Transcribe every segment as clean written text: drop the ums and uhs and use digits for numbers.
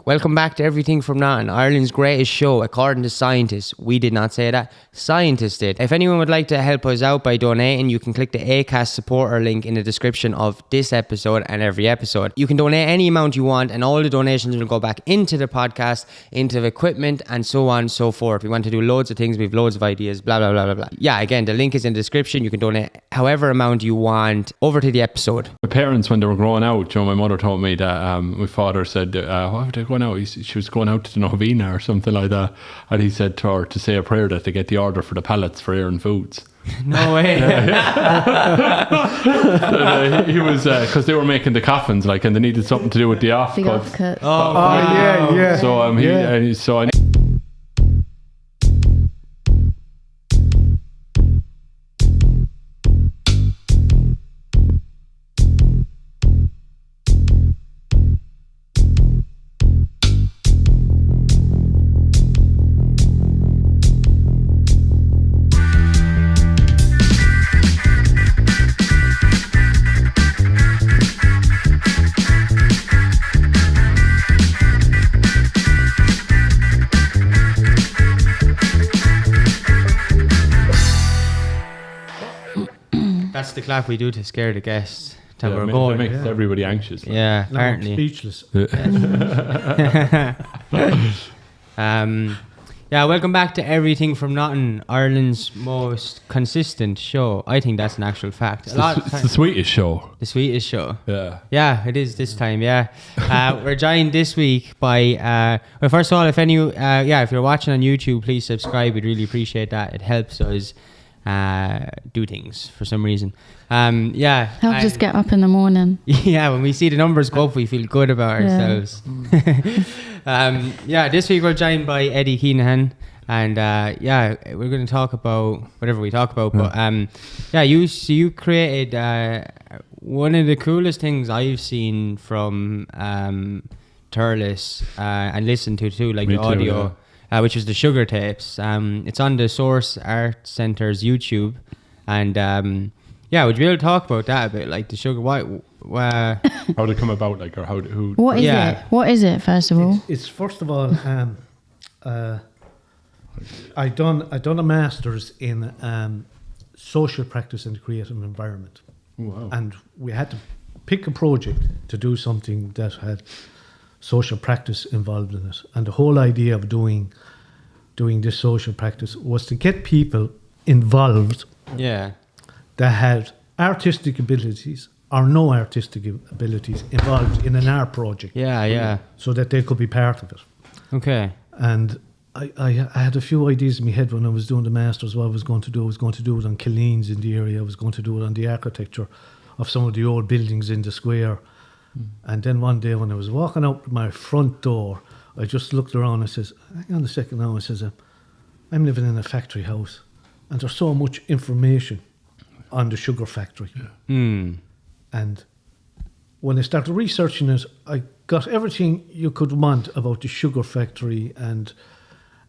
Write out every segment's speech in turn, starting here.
Welcome back to Everything from Nothing, Ireland's greatest show, according to scientists. We did not say that. Scientists did. If anyone would like to help us out by donating, you can click the Acast supporter link in the description of this episode and every episode. You can donate any amount you want, and all the donations will go back into the podcast, into the equipment, and so on and so forth. We want to do loads of things. We have loads of ideas, blah, blah, blah, blah, blah. Yeah, again, the link is in the description. You can donate however amount you want. Over to the episode. My parents, when they were growing out, my mother told me that my father said, why were they going out? She was going out to the novena or something like that. And he said to her to say a prayer that they get the order for the pallets for Aaron Foods. No way. He was, because they were making the coffins, like, and they needed something to do with the offcuts. Oh, yeah. So, that's the clap we do to scare the guests. Till we're it going. makes everybody anxious. Like. Yeah, No, apparently. speechless. Welcome back to Everything from Nothing, Ireland's most consistent show. I think that's an actual fact. It's the sweetest show. The sweetest show. Yeah. Yeah, it is this time, yeah. We're joined this week by, well, first of all, if you're watching on YouTube, please subscribe. We'd really appreciate that. It helps us do things for some reason. Helps us get up in the morning. Yeah, when we see the numbers go up, we feel good about ourselves. This week we're joined by Eddie Kenehan, and we're going to talk about whatever we talk about. But you created one of the coolest things I've seen from Thurles and listened to too, like Me the too, audio. Which is the Sugar Tapes. It's on the Source Art Centre's YouTube, and would you be able to talk about that a bit, like the sugar? How did it come about, like, or who? What is it? What is it, first of all? It's first of all, I done a master's in social practice and creative environment. Wow. And we had to pick a project to do something that had social practice involved in it. And the whole idea of doing this social practice was to get people involved that had artistic abilities or no artistic abilities involved in an art project. So that they could be part of it. Okay. And I had a few ideas in my head when I was doing the masters. What I was going to do, I was going to do it on Killeens in the area. I was going to do it on the architecture of some of the old buildings in the square. And then one day when I was walking out my front door, I just looked around and says, hang on a second now. I says, I'm living in a factory house and there's so much information on the sugar factory. And when I started researching it, I got everything you could want about the sugar factory and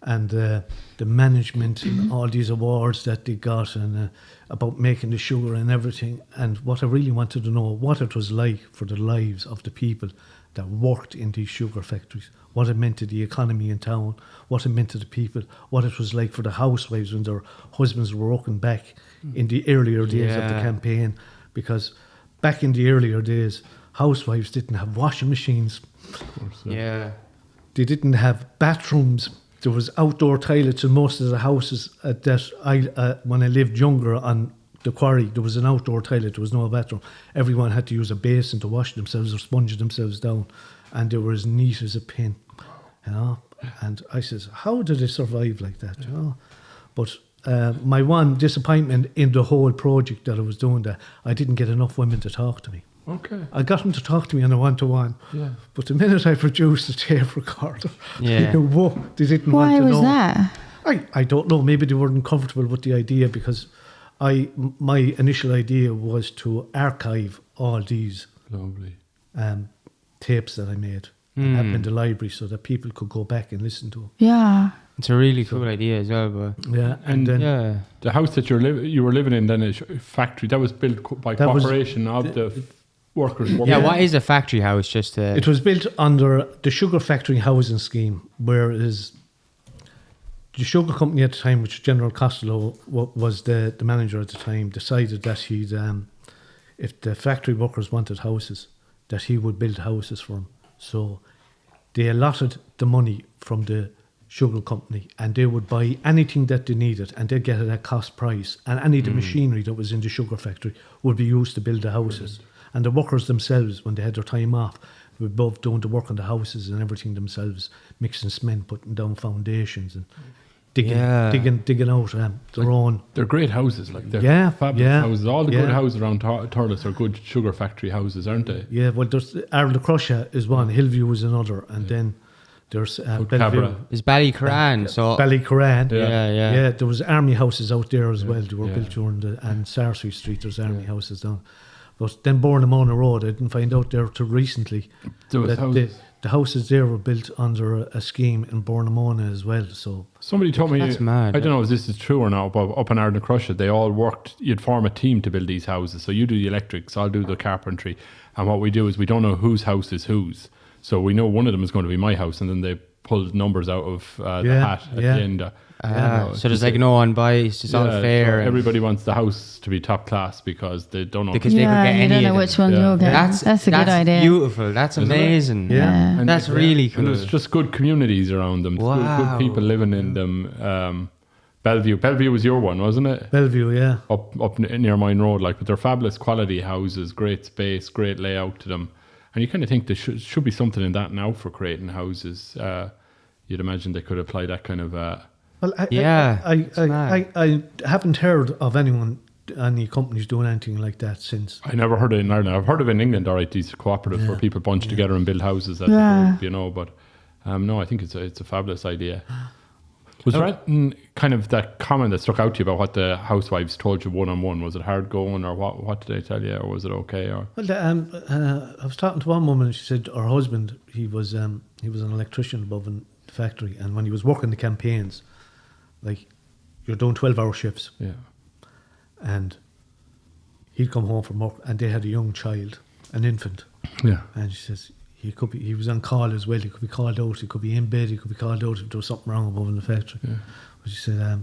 the management and all these awards that they got and about making the sugar and everything. And what I really wanted to know, what it was like for the lives of the people that worked in these sugar factories, what it meant to the economy in town, what it meant to the people, what it was like for the housewives when their husbands were working back in the earlier days of the campaign. Because back in the earlier days, housewives didn't have washing machines. Of course, Yeah. They didn't have bathrooms. There was outdoor toilets in most of the houses when I lived younger on the quarry. There was an outdoor toilet. There was no bathroom. Everyone had to use a basin to wash themselves or sponge themselves down, and they were as neat as a pin. You know. And I says, how did they survive like that? You know? But my one disappointment in the whole project that I was doing, that I didn't get enough women to talk to me. Okay. I got them to talk to me on a one-to-one. Yeah. But the minute I produced a tape recorder, they didn't want to know. Why was that? I don't know. Maybe they weren't comfortable with the idea because my initial idea was to archive all these tapes that I made and have them in the library so that people could go back and listen to them. Yeah. It's a really cool idea as well, but and then the house that you were living in, then a factory that was built by cooperation of the workers. Yeah, what is a factory house? Just It was built under the sugar factory housing scheme, whereas the sugar company at the time, which General Costello was the manager at the time, decided that he'd, if the factory workers wanted houses, that he would build houses for them. So they allotted the money from the sugar company, and they would buy anything that they needed, and they'd get it at cost price. And any of the machinery that was in the sugar factory would be used to build the houses. And the workers themselves, when they had their time off, were both doing the work on the houses and everything themselves, mixing cement, putting down foundations, and digging out their own. They're great houses, like they're fabulous houses. All the good houses around Thurles are good sugar factory houses, aren't they? Yeah, well, there's Ardlacrusha is one, Hillview is another, and then there's Bellevue. Is Ballycurran, so Ballycurran. Yeah. There was army houses out there as well. They were built during and Sarsfield Street. There's army houses down. But then Bournemouth Road, I didn't find out there till recently. There was houses. The houses there were built under a scheme in Bournemouth as well. So somebody told me, that's mad. I don't know if this is true or not, but up in Ardnacrusha, they all worked, you'd form a team to build these houses. So you do the electrics, I'll do the carpentry. And what we do is we don't know whose house is whose. So we know one of them is going to be my house, and then they pulled numbers out of the hat at the end. So there's like no one buys, it's all fair. So everybody wants the house to be top class because they don't know. Because they could get any you don't know which one you'll get. That's a good idea. Beautiful. That's amazing. Yeah. And that's really cool. And there's just good communities around them. Good people living in them. Bellevue was your one, wasn't it? Bellevue, yeah. Up near Mine Road, like, but they're fabulous quality houses, great space, great layout to them. And you kind of think there should be something in that now for creating houses. You'd imagine they could apply that kind of... Well, I haven't heard of any companies doing anything like that since. I never heard it in Ireland. I've heard of it in England, all right, these cooperatives where people bunch together and build houses as a group, you know, but no, I think it's a fabulous idea. Was there anything kind of that comment that stuck out to you about what the housewives told you one-on-one? Was it hard going, or what did they tell you, or was it okay? Or I was talking to one woman, and she said her husband, he was an electrician above in the factory, and when he was working the campaigns, like, you're doing 12-hour shifts. Yeah. And he'd come home from work, and they had a young child, an infant. Yeah. And she says he was on call as well. He could be called out. He could be in bed. He could be called out if there was something wrong above in the factory. Yeah. But she said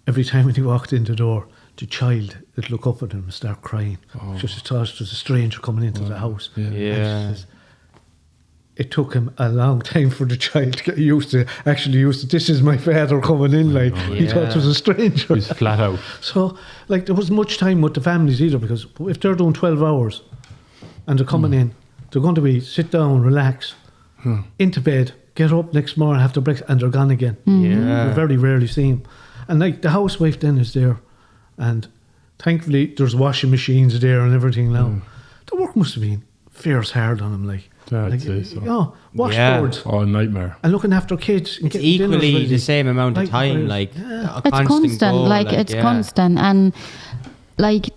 every time when he walked in the door, the child would look up at him and start crying. She thought it was a stranger coming into the house. Yeah. And she says, it took him a long time for the child to get used to this is my father coming in, like he thought it was a stranger. He's flat out. So, like, there wasn't much time with the families either, because if they're doing 12 hours and they're coming in, they're going to be sit down, relax, into bed, get up next morning, have their breakfast, and they're gone again. Yeah. We very rarely see them. And like, the housewife then is there, and thankfully there's washing machines there and everything now. The work must have been fierce hard on them, like. I'd say so. Washboards. Oh, a nightmare. And looking after kids. And it's equally the same amount of time, like it's constant, it's constant, and like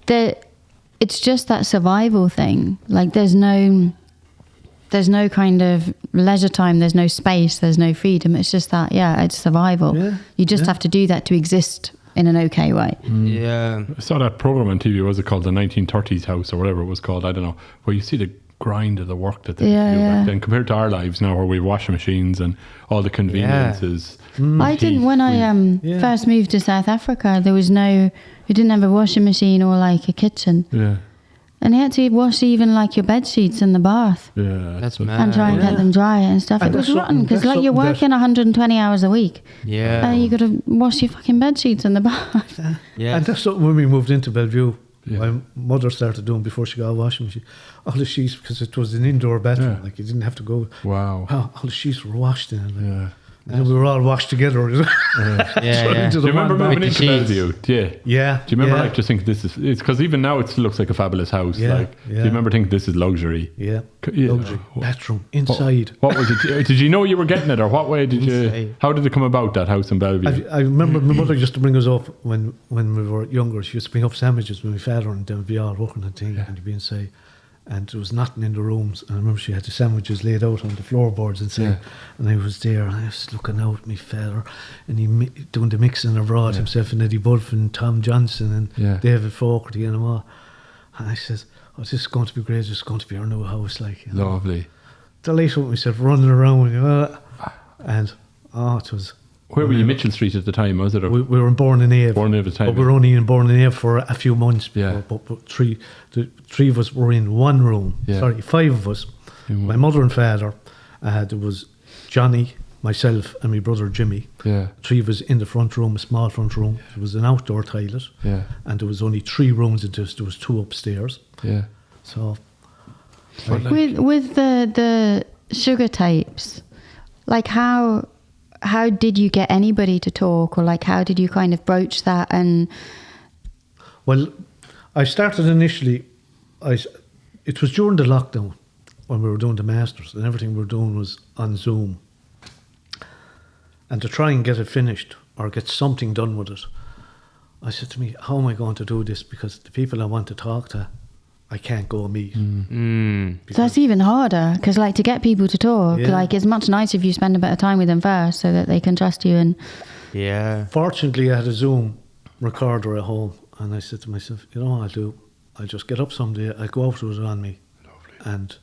it's just that survival thing. Like there's no kind of leisure time, there's no space, there's no freedom. It's just that, it's survival. Yeah. You just have to do that to exist in an okay way. Yeah. I saw that program on TV, what was it called? The 1930s House or whatever it was called, I don't know, where you see the grind of the work that they do back then compared to our lives now, where we have washing machines and all the conveniences. I didn't, when I first moved to South Africa, you didn't have a washing machine or like a kitchen. Yeah. And you had to wash even like your bed sheets in the bath. Yeah. That's mad. And try and get them dry and stuff. And it was rotten because like you're working 120 hours a week. Yeah. And you got to wash your fucking bed sheets in the bath. And that's something when we moved into Bellevue. My mother started doing before she got a washing machine. All the sheets, because it was an indoor bathroom, like you didn't have to go. Wow. All the sheets were washed in. Like, and we were all washed together. Do you remember moving into Bellevue? Yeah. Do you remember like just think it's because even now it still looks like a fabulous house. Do you remember thinking this is luxury? Yeah. Luxury. Bathroom inside. What was it? Did you know you were getting it, or what way did you? How did it come about, that house in Bellevue? I remember my mother used to bring us up when we were younger. She used to bring up sandwiches with my father, and then we'd be all working and things, and you'd be inside. And there was nothing in the rooms. And I remember she had the sandwiches laid out on the floorboards inside. And I was there, and I was looking out at my father, and he doing the mixing abroad himself, and Eddie Bulff and Tom Johnson and David Fogarty and them all. And I says, oh, this is going to be great. This is going to be our new house. Like, you know. Lovely. Delighted with myself, running around. And, it was... Where were you? Mitchell Street at the time, was it? Or We were in Born and Ave. Born and Ave at the time, But we were only in Born and Ave for a few months before. Yeah. But the three of us were in one room. Yeah. Sorry, 5 of us. In My one. mother and father. There was Johnny, myself, and my brother Jimmy. Yeah. 3 of us in the front room, a small front room. There was an outdoor toilet. Yeah. And there was only 3 rooms in this. There was 2 upstairs. Yeah. So... With the sugar tapes, like how did you get anybody to talk, or like how did you kind of broach that? And well, I started initially. It was during the lockdown when we were doing the masters, and everything we were doing was on Zoom. And to try and get it finished or get something done with it, I said to me, "How am I going to do this? Because the people I want to talk to, I can't go meet." so that's even harder, because like to get people to talk, Yeah. like it's much nicer if you spend a bit of time with them first so that they can trust you. And Yeah. Fortunately, I had a Zoom recorder at home, and I said to myself, "You know what I'll do? I'll just get up someday. I'll go out with it on me." Lovely. And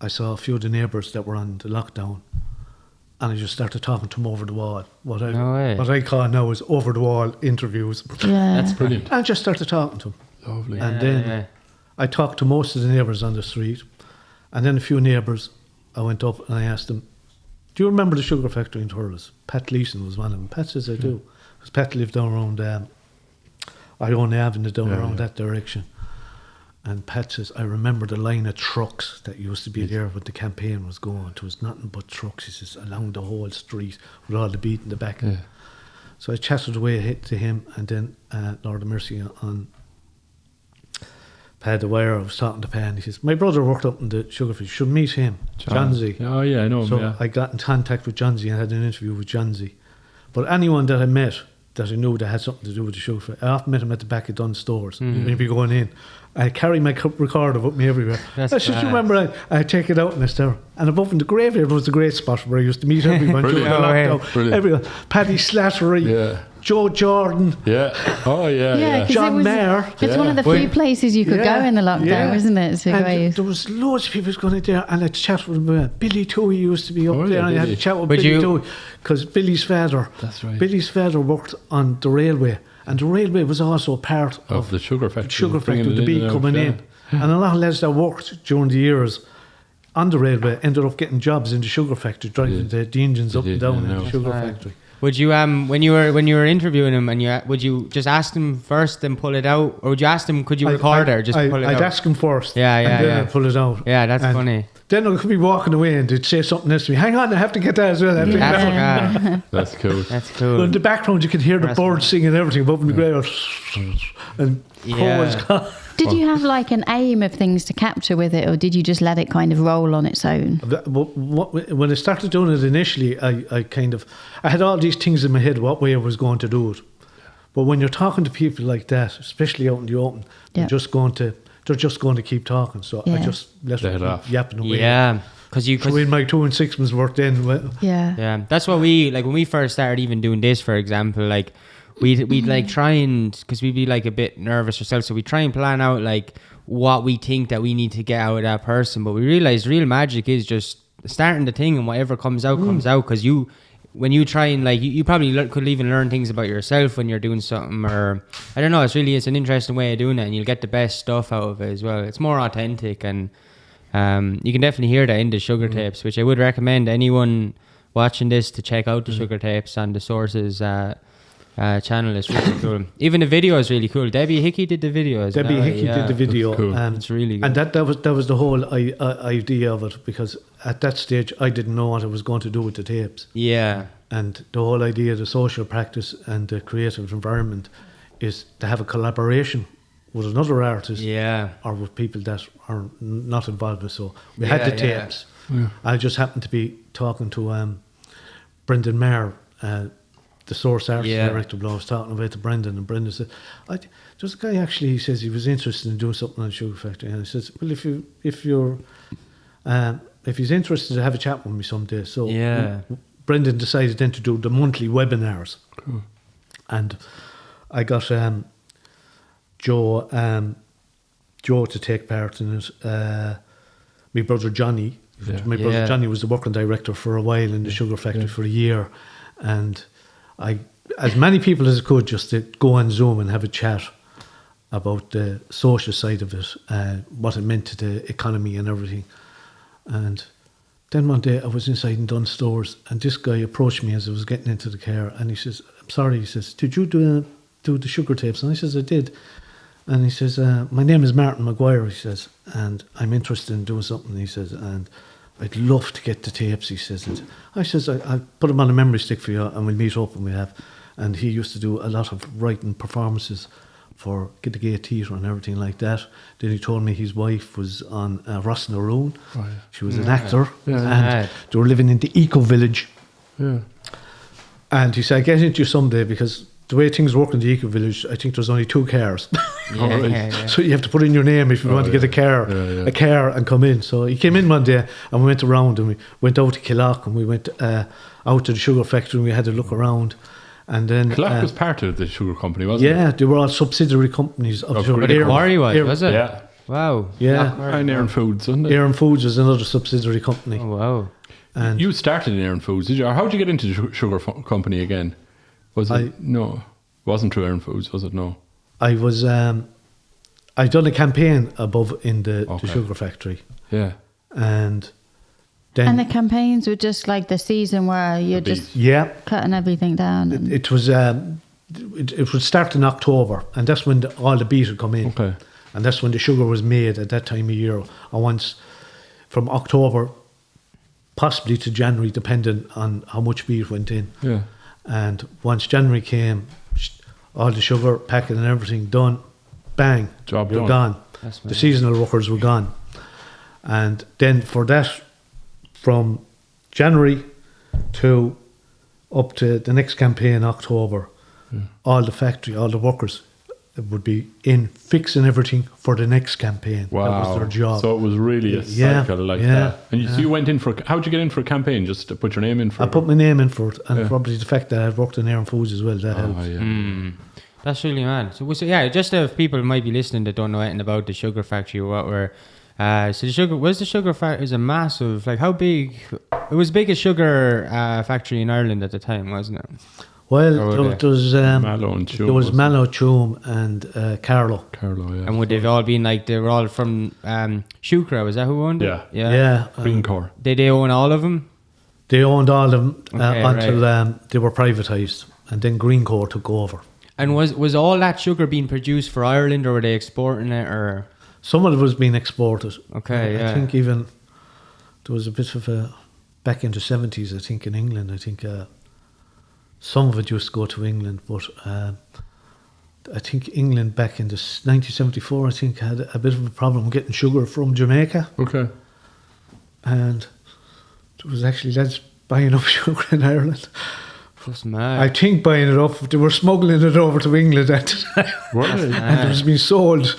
I saw a few of the neighbours that were on the lockdown, and I just started talking to them over the wall. What No way. I call now is over the wall interviews. yeah, That's brilliant. I just started talking to them. Lovely. And then Yeah. I talked to most of the neighbours on the street, and then a few neighbours, I went up and I asked them, "Do you remember the sugar factory in Thurles?" Pat Leeson was one of them. Pat says, "I do." Because Pat lived down around Ione Avenue, down around that direction. And Pat says, "I remember the line of trucks that used to be there when the campaign was going. It was nothing but trucks," he says, "along the whole street with all the beat in the back." Yeah. So I chatted away to him, and then Lord of Mercy on Pad the Wire. I was talking to Pad, and he says, "My brother worked up in the sugar factory. You should meet him, John Z." Oh, yeah, I know him, So yeah. I got in contact with John Z and had an interview with John Z. But anyone that I met that I knew that had something to do with the sugar factory, I often met him at the back of Dunn's stores. Maybe going in. I carry my recorder with me everywhere. That's I said, class. "You remember I take it out in the store." And above in the graveyard was a great spot where I used to meet everyone during the Brilliant. No way. lockdown. Brilliant. Everyone. Paddy Slattery, Yeah. Joe Jordan, Yeah. Oh, yeah, yeah, yeah. 'cause John it was, Mayer. it's one of the Yeah. few places you could go in the lockdown, yeah. wasn't it? So And there was loads of people going in there, and I'd chat with them. Billy Toohey used to be up Oh, yeah, there, and I had Billy. to chat with Would Billy you- Toohey because Billy's father. That's right. Billy's father worked on the railway, and the railway was also part Of the sugar factory. the sugar bringing factory, it the in beet and out, coming yeah. in. And a lot of lads that worked during the years on the railway ended up getting jobs in the sugar factory, driving the engines They up and did, down yeah, in no. the sugar Right. factory. Would you when you were interviewing him and would you just ask him first and pull it out, or would you ask him could you record it or just pull it I'd out? ask him first. Yeah, yeah, and then yeah. I'd pull it out. Yeah, that's And funny. Then I could be walking away and they'd say something else to me. "Hang on, I have to get that as well." I have to get That's that. class. That's cool. That's Well, cool. in the background, you could hear the That's birds singing everything above in the graveyard. And Yeah. crows. Did you have like an aim of things to capture with it, or did you just let it kind of roll on its own? When I started doing it initially, I had all these things in my head what way I was going to do it. But when you're talking to people like that, especially out in the open, Yeah. they're just going to keep talking. So I Yeah. just let Let it it off. yapping away. Yeah, because So in my 2 and 6 months work then. Yeah. yeah, that's what we like when we first started even doing this. For example, like we'd like try and because we'd be like a bit nervous ourselves, so we try and plan out like what we think that we need to get out of that person. But we realize real magic is just starting the thing, and whatever comes out comes out. Because when you try and like you probably could even learn things about yourself when you're doing something, or I don't know. It's an interesting way of doing it, and you'll get the best stuff out of it as well. It's more authentic, and you can definitely hear that in the sugar tapes, which I would recommend anyone watching this to check out the sugar tapes on the Sources channel. It's really cool. Even the video is really cool. Debbie Hickey did the video as Debbie well. Hickey yeah. did the video. That's cool. It's really good. And that was the whole idea of it, because at that stage I didn't know what I was going to do with the tapes. Yeah. And the whole idea of the social practice and the creative environment is to have a collaboration with another artist Yeah. or with people that are not involved with. So we had the Yeah, yeah. tapes. I just happened to be talking to Brendan Maher, the Source Arts Yeah. Director. I was talking about to Brendan, and Brendan said, "There's a guy actually." He says he was interested in doing something on Sugar Factory, and he says, "Well, if he's interested, to have a chat with me someday." So Yeah. Brendan decided then to do the monthly webinars, and I got Joe Joe to take part in it. My brother Johnny. My brother Johnny was the working director for a while in the sugar factory for a year, and I, as many people as I could, just to go on Zoom and have a chat about the social side of it, what it meant to the economy and everything. And then one day I was inside in Dunnes Stores, and this guy approached me as I was getting into the car, and he says, "I'm sorry," he says, "did you do the sugar tapes?" And I says, "I did." And he says, "My name is Martin Maguire," he says, "and I'm interested in doing something," he says, "and I'd love to get the tapes," he says. And I says, I'll put them on a memory stick for you, and we'll meet up and we'll have. And he used to do a lot of writing performances for Get the Gate Theatre and everything like that. Then he told me his wife was on Ross na Roon. Oh, yeah. She was an actor, and they were living in the Eco Village. Yeah. And he said, "I'll get into you someday, because the way things work in the Eco Village, I think there's only 2 cars. So you have to put in your name if you want to get a car and come in." So he came in one day, and we went around, and we went out to Killock, and we went out to the sugar factory, and we had a look around. And then Killock was part of the sugar company, wasn't it? Yeah, they were all subsidiary companies of sugar. Quarry was it? Yeah. Wow. Yeah. And Aaron Foods, wasn't it? Aaron Foods was another subsidiary company. Oh, wow. And you started in Aaron Foods, did you? Or how did you get into the sugar company again? Was it? No. It wasn't through Aaron Foods, was it? No. I was... I'd done a campaign above in the sugar factory. Yeah. And then... And the campaigns were just like the season where you're just cutting everything down. And it was... it would start in October, and that's when all the beet would come in. Okay. And that's when the sugar was made at that time of year. And once... From October, possibly to January, depending on how much beet went in. Yeah. And once January came, all the sugar, packing and everything done, bang, Job you're done. gone. The seasonal workers were gone. And then for that, from January to up to the next campaign, October, all the factory, all the workers would be in fixing everything for the next campaign. Wow. That was their job. So it was really a cycle like that. And so you went in for... How'd you get in for a campaign? Just to put your name in for it? I put my name in for it, and probably the fact that I'd worked in Aaron Foods as well, that helps. Yeah. That's really mad. So just if people might be listening that don't know anything about the sugar factory or what were... so the sugar factory is a massive... Like, how big... It was the biggest sugar factory in Ireland at the time, wasn't it? Well, there was Mallow and Tuam. There was Mallow, Tuam, and Carlow. Carlow, yeah. And would they've all been like, they were all from Shukra, was that who owned it? Yeah. Greencore. Did they own all of them? They owned all of them until they were privatised, and then Greencore took over. And was all that sugar being produced for Ireland, or were they exporting it? Or some of it was being exported. Okay, I think even there was a bit of a... Back in the 70s, I think, in England, I think... some of it used to go to England, but I think England back in the 1974, I think, had a bit of a problem getting sugar from Jamaica. Okay. And there was actually lads buying up sugar in Ireland. That's mad. I think buying it up, they were smuggling it over to England at the time. Really? And it was being sold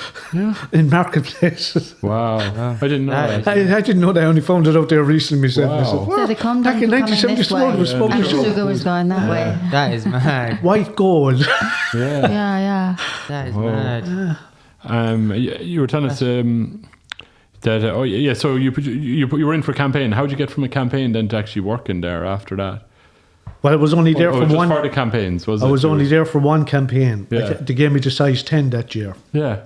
in marketplaces. Wow. I didn't know that. I didn't know that. I only found it out there recently myself. Wow. I said, so they come down back in 1974, they were smuggling and sugar was going that way. That is mad. White gold. Yeah. That is mad. You were telling us that so you were in for a campaign. How did you get from a campaign then to actually working there after that? Well, I was only there for one. Part of campaigns, was it? I was only there for one campaign. Yeah. They gave me the size 10 that year. Yeah.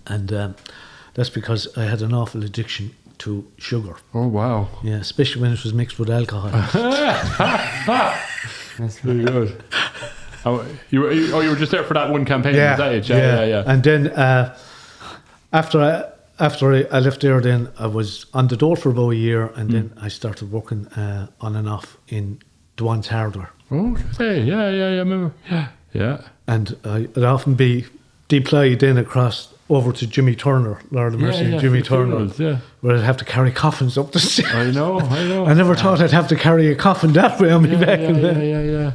And that's because I had an awful addiction to sugar. Oh, wow. Yeah, especially when it was mixed with alcohol. That's very good. You were just there for that one campaign? Yeah, was that it? Yeah. And then after I left there, then I was on the door for about a year, and then I started working on and off in Dwan's Hardware. Okay, yeah, I remember. Yeah. And I'd often be deployed then across over to Jimmy Turner, Lord of Mercy, Jimmy Turner, where I'd have to carry coffins up the stairs. I know. I never thought I'd have to carry a coffin that way on me back in then. Yeah.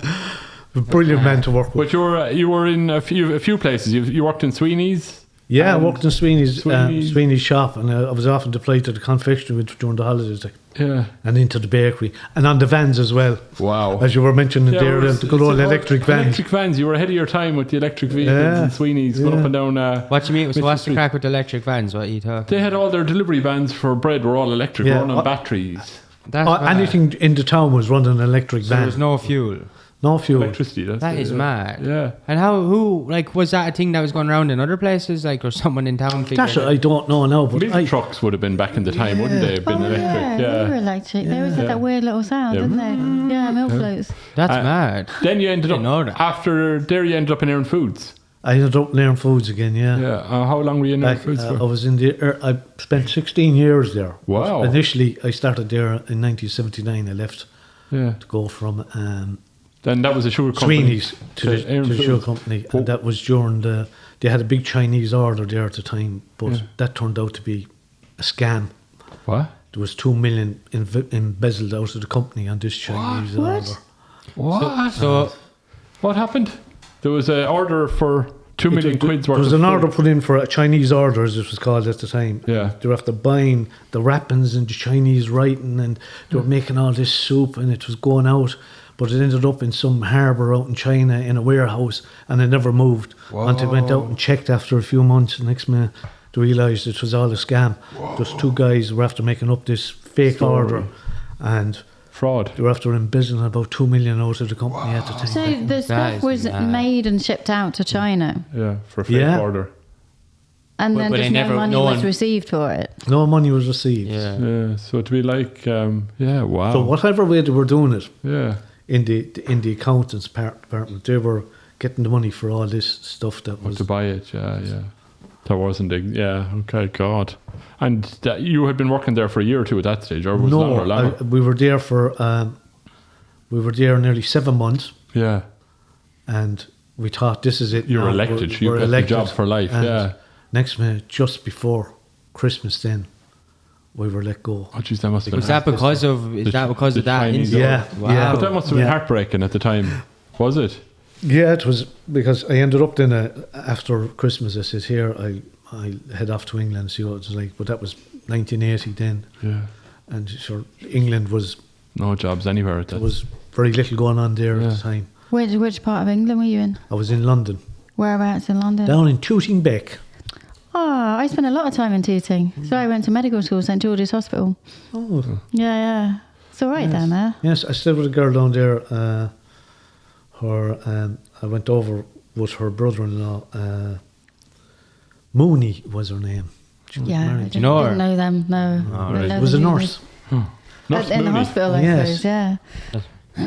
A brilliant man to work with. But you were in a few places. You worked in Sweeney's. Yeah, I worked in Sweeney's Sweeney's. shop, and I was often deployed to the confectionery during the holidays, like, Yeah. and into the bakery, and on the vans as well. Wow. As you were mentioning there, the good old electric vans. Electric vans. You were ahead of your time with the electric vehicles in Sweeney's going up and down. What you mean? So what's the Street. crack with the electric vans? What are you talking? They had all their delivery vans for bread were all electric, Yeah. run on batteries. That's mad. Anything in the town was running an electric So van. there was no fuel. No fuel. Electricity. That is mad. Yeah. And was that a thing that was going around in other places, like, or someone in town figured That's I don't know now, but Milk trucks would have been back in the time, wouldn't they? Have been electric. They were electric. They always had that weird little sound, didn't they? Yeah, milk floats. That's mad. Then you ended Didn't know up that. after there. You ended up in Air Foods. I ended up in Air Foods again. Yeah. Yeah. How long were you in Air Back, Foods I for? was in the. I spent 16 years there. Wow. But initially, I started there in 1979. I left Yeah. to go from Then that was a sugar company. Sweeney's to Air the sugar Foods. company, Oh. and that was during they had a big Chinese order there at the time, but that turned out to be a scam. What? There was 2 million embezzled out of the company on this Chinese order. What? So What happened? There was an order for 2 million quid's worth. There was of an food. order put in for a Chinese order, as it was called at the time. Yeah. They were after buying the wrappings and the Chinese writing, and they were making all this soup, and it was going out. But it ended up in some harbour out in China in a warehouse, and it never moved until they went out and checked after a few months. And next minute, they realised it was all a scam. Just two guys were after making up this fake order, and Fraud. they were after embezzling about 2 million out of the company at the time. So the stuff is was mad. made and shipped out to China, Yeah, for a fake Yeah. order. and But- then but just they never- no money no was one- received for it. No money was received. yeah. Yeah, so to be like, wow. So whatever way they were doing it, Yeah. in the accountants department, they were getting the money for all this stuff that Or was. to buy it, yeah. That wasn't, okay, God. And that, you had been working there for a year or two at that stage, or was it longer? we were there for nearly 7 months, Yeah. and we thought this is it. You were now. elected, you We're got the job for life, and yeah. Next minute, just before Christmas, then we were let go. Oh, jeez, that must have been Was that because of The that Chinese incident? Yeah, Wow. yeah. But that must have been Yeah. heartbreaking at the time, was it? Yeah, it was, because I ended up then after Christmas. I said, "Here, I'll head off to England and see what it was like." But that was 1980 then, Yeah. and sure, England was No jobs anywhere at there that. was very little going on there Yeah. at the time. Which part of England were you in? I was in London, Whereabouts in London? down in Tooting Bec. Oh, I spent a lot of time in Tooting. So I went to medical school, St George's Hospital. Oh, Yeah. It's all right down there. yes, I stayed with a girl down there. I went over with her brother-in-law. Mooney was her name. She was Yeah, I married. didn't, know her? didn't know them. No. Oh, Didn't right. know She was a them nurse. Nurse in the Mooney. hospital, I Yes. suppose. Yeah.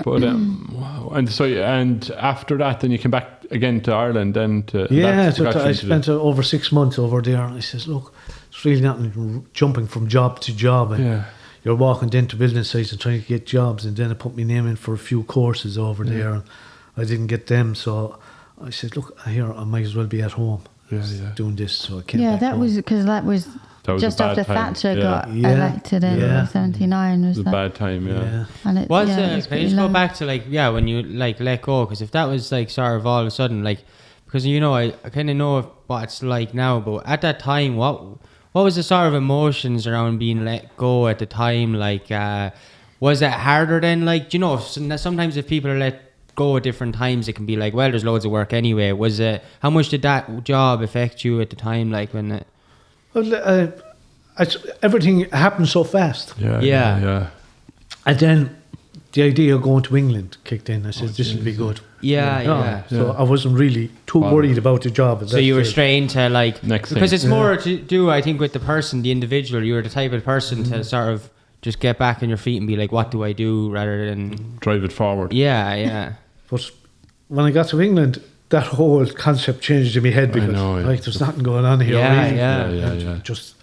But wow. And after that, then you came back again to Ireland. Then to Yeah, that's what got you I into spent over 6 months over there, and I says, "Look, it's really not jumping from job to job, and Yeah. you're walking into building sites and trying to get jobs." And then I put my name in for a few courses over there, and I didn't get them, so I said, "Look, here I might as well be at home Yeah. doing this." So I came Yeah, back that home. was because that was was just a bad after time. Thatcher Yeah. got Yeah. elected in Yeah. 79. It Was was a that? bad time, yeah. And it, Was yeah, it can you pretty just go low. back to when you let go? Because if that was sort of all of a sudden because I kind of know what it's like now, but at that time, what was the sort of emotions around being let go at the time? Was it harder then? Sometimes if people are let go at different times, it can be well, there's loads of work anyway. How much did that job affect you at the time? When it, Well, everything happened so fast, Yeah. and then the idea of going to England kicked in. I said, "This will be good." yeah. So I wasn't really too worried about the job. At So that you were stage. straight into Next because thing. it's more to do, I think, with the person, the individual. You were the type of person to sort of just get back on your feet and be like, what do I do, rather than Drive it forward. yeah. But when I got to England, that whole concept changed in my head, because know, there's nothing going on here. Yeah, really. yeah. And just,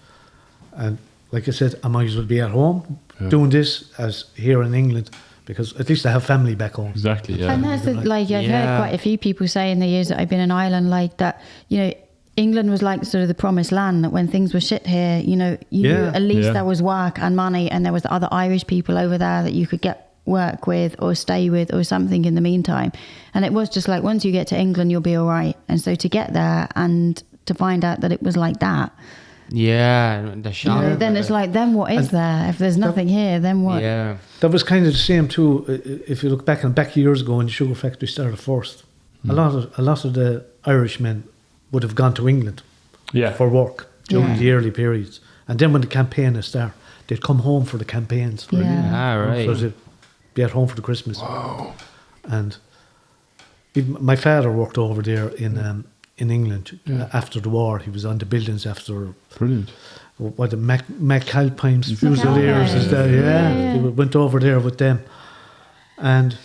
and like I said, I might as well be at home doing this as here in England, because at least I have family back home. Exactly, yeah. And that's I've Yeah. heard quite a few people say in the years that I've been in Ireland, that, England was like sort of the promised land, that when things were shit here, you knew at least Yeah. there was work and money, and there was the other Irish people over there that you could get work with or stay with or something in the meantime. And it was just once you get to England, you'll be all right. And so to get there and to find out that it was like that. Yeah, the shock. Then it's like, then what is there? If there's nothing here, then what? Yeah. That was kind of the same too. If you look back years ago when the sugar factory started first, a lot of the Irishmen would have gone to England for work during the early periods, and then when the campaign would start, they'd come home for the campaigns. Right. So they'd be at home for the Christmas. Wow. And even my father worked over there in England after the war. He was on the buildings after. Brilliant. What the McAlpines Fusiliers is there? They went over there with them, and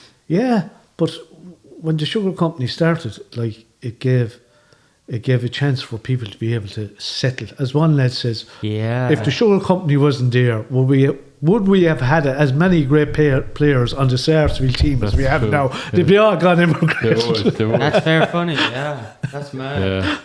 but when the sugar company started, like it gave a chance for people to be able to settle. As one lad says, if the sugar company wasn't there, would we have had as many great players on the Sarsfield team as we have now? They'd be all gone immigrants. They would. That's very funny. Yeah, that's mad. Yeah.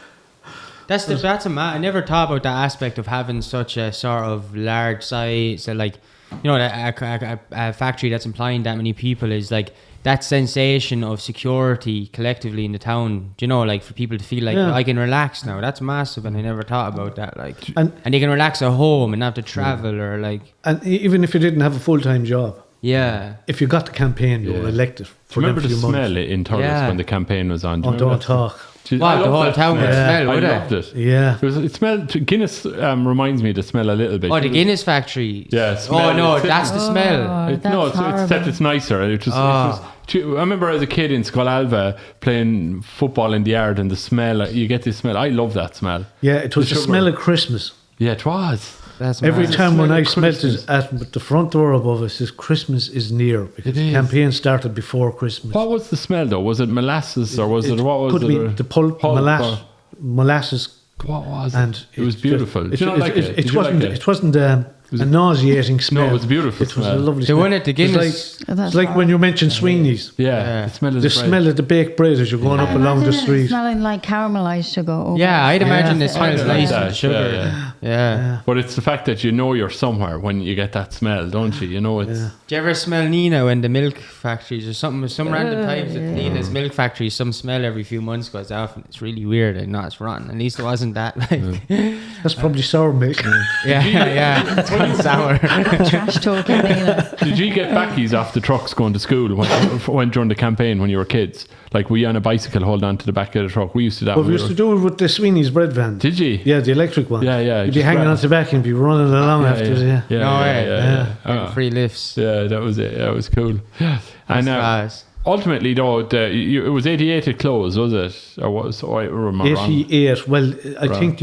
That's a mad. I never thought about that aspect of having such a sort of large size. So like, you know, a factory that's employing that many people is like that sensation of security collectively in the town. Do you know, like for people to feel like I can relax now. That's massive, and I never thought about that. Like, and they can relax at home and not have to travel or like. And even if you didn't have a full-time job. Yeah. If you got the campaign, you were elected. Do you remember the smell in Thurles when the campaign was on? Don't talk. Wow, the whole town would smell, would it? I loved it. Yeah. It smelled, Guinness reminds me of the smell a little bit. Oh, the Guinness factory. Yeah. Oh, no, that's the smell. Except it's nicer. It was, I remember as a kid in Scolalva playing football in the yard and the smell, you get this smell. I love that smell. Yeah, it was the smell of Christmas. Yeah, it was. That's every time when I smelt it at the front door above us, says Christmas is near, because the campaign started before Christmas. What was the smell though? Was it molasses or was it what was it? Could be the pulp molasses. What was it? And it was beautiful. Did you not like it? It wasn't a nauseating smell. No, it was beautiful. It was a lovely smell. The one at the Guinness. It's like when you mentioned Sweeney's. Yeah. The smell of the baked bread as you're going up along the street. Smelling like caramelized sugar. Yeah, I'd imagine it smells nice with sugar. Yeah. But it's the fact that you know you're somewhere when you get that smell, don't you? You know it's. Do you ever smell Nina in the milk factories or something? Some random times at Nina's milk factory, some smell every few months goes off, and it's really weird. I know it's rotten. At least it wasn't that. That's probably sour milk. Yeah. It's kind of sour. Trash talking. Did you get backies off the trucks going to school when during the campaign when you were kids? Like, were you on a bicycle holding on to the back of the truck? We used to do that. Well, we used to do it with the Sweeney's bread van. Did you? Yeah, the electric one. Yeah. You'd be hanging on to the back and be running along after. Yeah. Free lifts. Yeah, that was it. That was cool. And ultimately, though, it was 88 it closed, was it? Or was I remember 88. Well, I think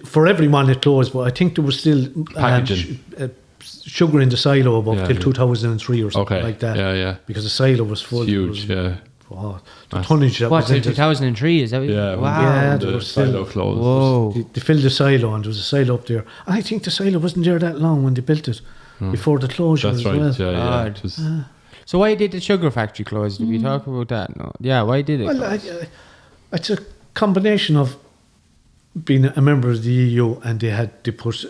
for everyone it closed, but I think there was still sugar in the silo above till 2003 or something like that. Yeah. Because the silo was full. It's huge, the tonnage that was in 2003, is that what wow. The silo closed. Whoa. They filled the silo and there was a silo up there. I think the silo wasn't there that long when they built it, before the closure as well. Yeah. It was, so why did the sugar factory close? Did we talk about that? No. Yeah, why did it close? It's a combination of being a member of the EU, and they had to put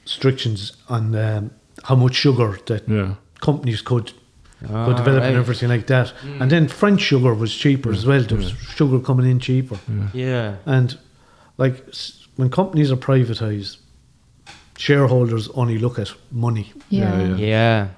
restrictions on how much sugar that companies could develop and everything like that. And then French sugar was cheaper as well. There was sugar coming in cheaper. Yeah. And like when companies are privatised, shareholders only look at money. Yeah.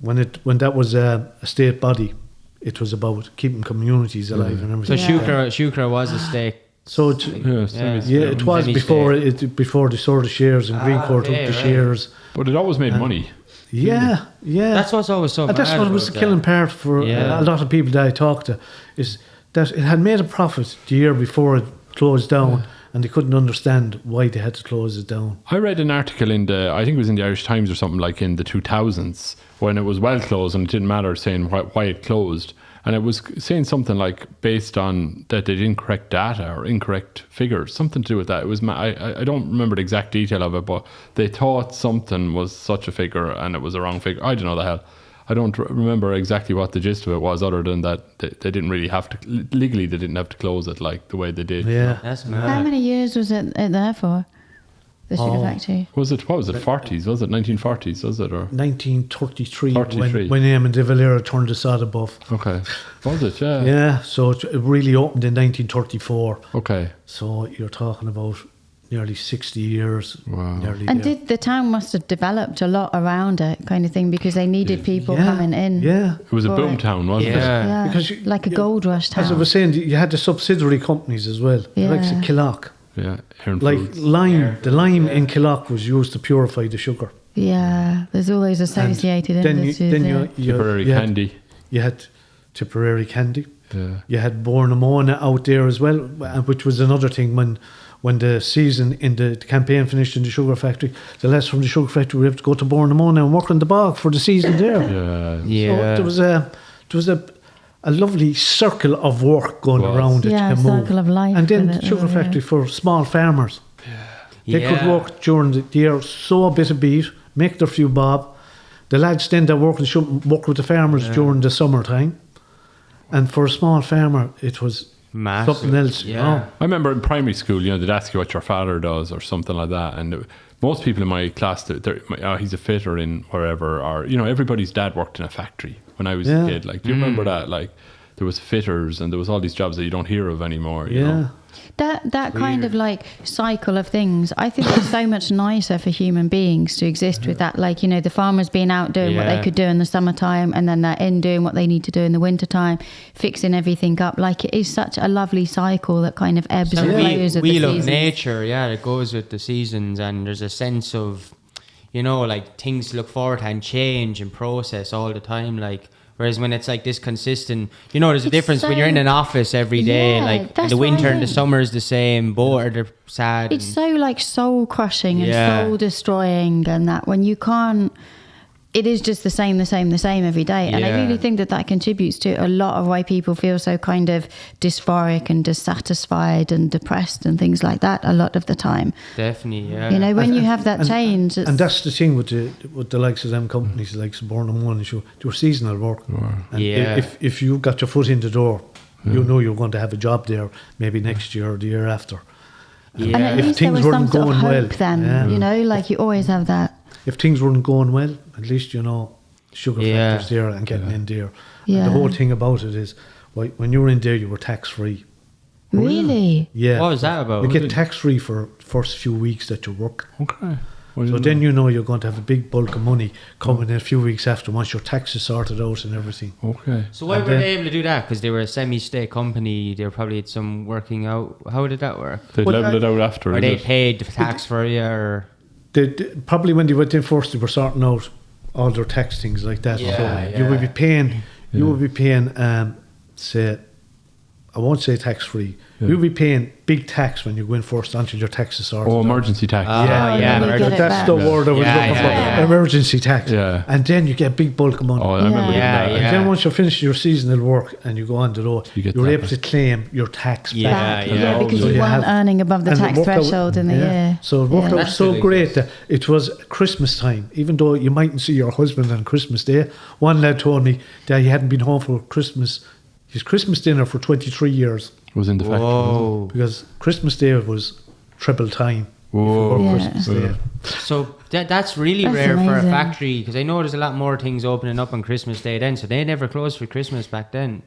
When that was a state body, it was about keeping communities alive and everything. So Shukra was a state. So it was before they sold the shares and Greencourt took the shares. But it always made money. Yeah. That's what's always so. And that's what was the killing part for a lot of people that I talked to, is that it had made a profit the year before it closed down, and they couldn't understand why they had to close it down. I read an article I think it was in the Irish Times or something, like in the 2000s, when it was well closed and it didn't matter, saying why it closed. And it was saying something like based on that they didn't correct data or incorrect figures, something to do with that. It was I don't remember the exact detail of it, but they thought something was such a figure and it was a wrong figure. I don't know the hell. I don't remember exactly what the gist of it was, other than that they didn't really have to, legally they didn't have to close it like the way they did. Yeah. That's mad. How many years was it there for? the sugar factory. Was it, what was it, 40s? Was it 1940s? Was it? Or 1933, 33. when Eamon de Valera turned the sod above. Okay. Was it? Yeah. Yeah, so it really opened in 1934. Okay. So you're talking about nearly 60 years. Wow. Nearly And there. the town must have developed a lot around it, kind of thing, because they needed people coming in. Yeah. It was a for boom it. town, wasn't it? Yeah, Because like a gold rush town. As I was saying, you had the subsidiary companies as well, like Yeah. Killock. Yeah. Aaron Like Foods. lime, the lime in Killock was used to purify the sugar. Yeah, there's all those associated Then industries. Tipperary you had- candy. You had Tipperary candy. Yeah. You had Bournemona out there as well, which was another thing when the season in the campaign finished in the sugar factory. The lads from the sugar factory would have to go to Bournemona and work on the bog for the season there. Yeah. So there was a lovely circle of work going around it. Yeah, to a move. circle of life And then with the it, sugar yeah. factory for small farmers. They could work during the year, sow a bit of beet, make their few bob. The lads then that work with the farmers during the summertime. And for a small farmer, it was Massive. something else. Yeah. I remember in primary school, they'd ask you what your father does or something like that. And most people in my class, he's a fitter in wherever, or, everybody's dad worked in a factory when I was a kid. Like, do you remember that? Like, there was fitters and there was all these jobs that you don't hear of anymore. You know? That kind of like cycle of things, I think it's so much nicer for human beings to exist with that. Like, the farmers being out doing what they could do in the summertime, and then they're in doing what they need to do in the wintertime, fixing everything up. Like, it is such a lovely cycle that kind of ebbs and flows with the wheel of seasons. nature, that goes with the seasons, and there's a sense of, like things to look forward to and change and process all the time. Like, whereas when it's like this consistent, there's a difference when you're in an office every day, Yeah, like in that's the what I winter and the mean. summer is the same, bored or sad. It's so like soul crushing and Yeah. soul destroying, and that when you can't, it is just the same every day. And I Yeah. really think that contributes to a lot of why people feel so kind of dysphoric and dissatisfied and depressed and things like that a lot of the time. Definitely, yeah. When you have that change. And that's the thing with the likes of them companies, like Bournemouth and Show, they were seasonal work. And Yeah. if you got your foot in the door, you know you're going to have a job there maybe next year or the year after. And at If least there things was some weren't sort of going well, hope then, like you always have that. If things weren't going well, at least sugar factors there and getting in there. Yeah. And the whole thing about it is, when you were in there, you were tax free. Really? Yeah. What was that about? You get tax free for first few weeks that you work. Okay. So then you're going to have a big bulk of money coming in a few weeks after, once your tax is sorted out and everything. Okay. So why were they able to do that? Because they were a semi-state company. They were probably had some working out. How did that work? They leveled it out after. Or is they it? paid tax for you, or Probably when they went in first, they were sorting out all their tax things like that. Yeah, so you would be paying, say, I won't say tax free. Yeah. You'll be paying big tax when you go in first until your tax is sorted. Oh, out. emergency tax. That's the word I was looking for. Emergency tax. Yeah. And then you get a big bulk of money. Oh, I remember doing that. And then once you finish your seasonal work and you go on the road, You get you're that able back. to claim your tax Yeah, back. yeah. Because So you weren't earning above the and it tax worked out- threshold in the year. So it worked out That's so really great good. that it was Christmas time. Even though you mightn't see your husband on Christmas Day, one lad told me that he hadn't been home for his Christmas dinner for 23 years. Was in the factory. Whoa. Because Christmas Day was triple time Whoa. before Yeah. Christmas Day. So that's really That's rare for a amazing. factory, because I know there's a lot more things opening up on Christmas Day then. So they never closed for Christmas back then.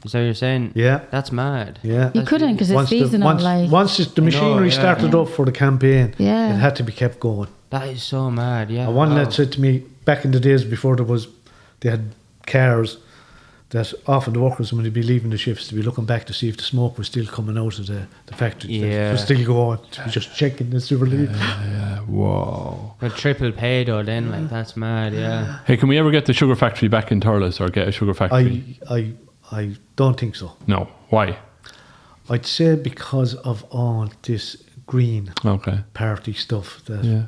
Is that what you're saying? Yeah. That's mad. Yeah. You couldn't because it's Once the, seasonal. once, once the machinery yeah. started up for the campaign, Yeah. it had to be kept going. That is so mad. Yeah. And one Wow. lad said to me, back in the days before they had cars, that often the workers, when they'd be leaving the shifts, to be looking back to see if the smoke was still coming out of the factory. Yeah. It was still going. To be just checking as they were leaving. Yeah. Whoa. But triple pay though, then like that's mad. Yeah. Hey, can we ever get the sugar factory back in Thurles or get a sugar factory? I don't think so. No. Why? I'd say because of all this Green Okay. Party stuff that Yeah.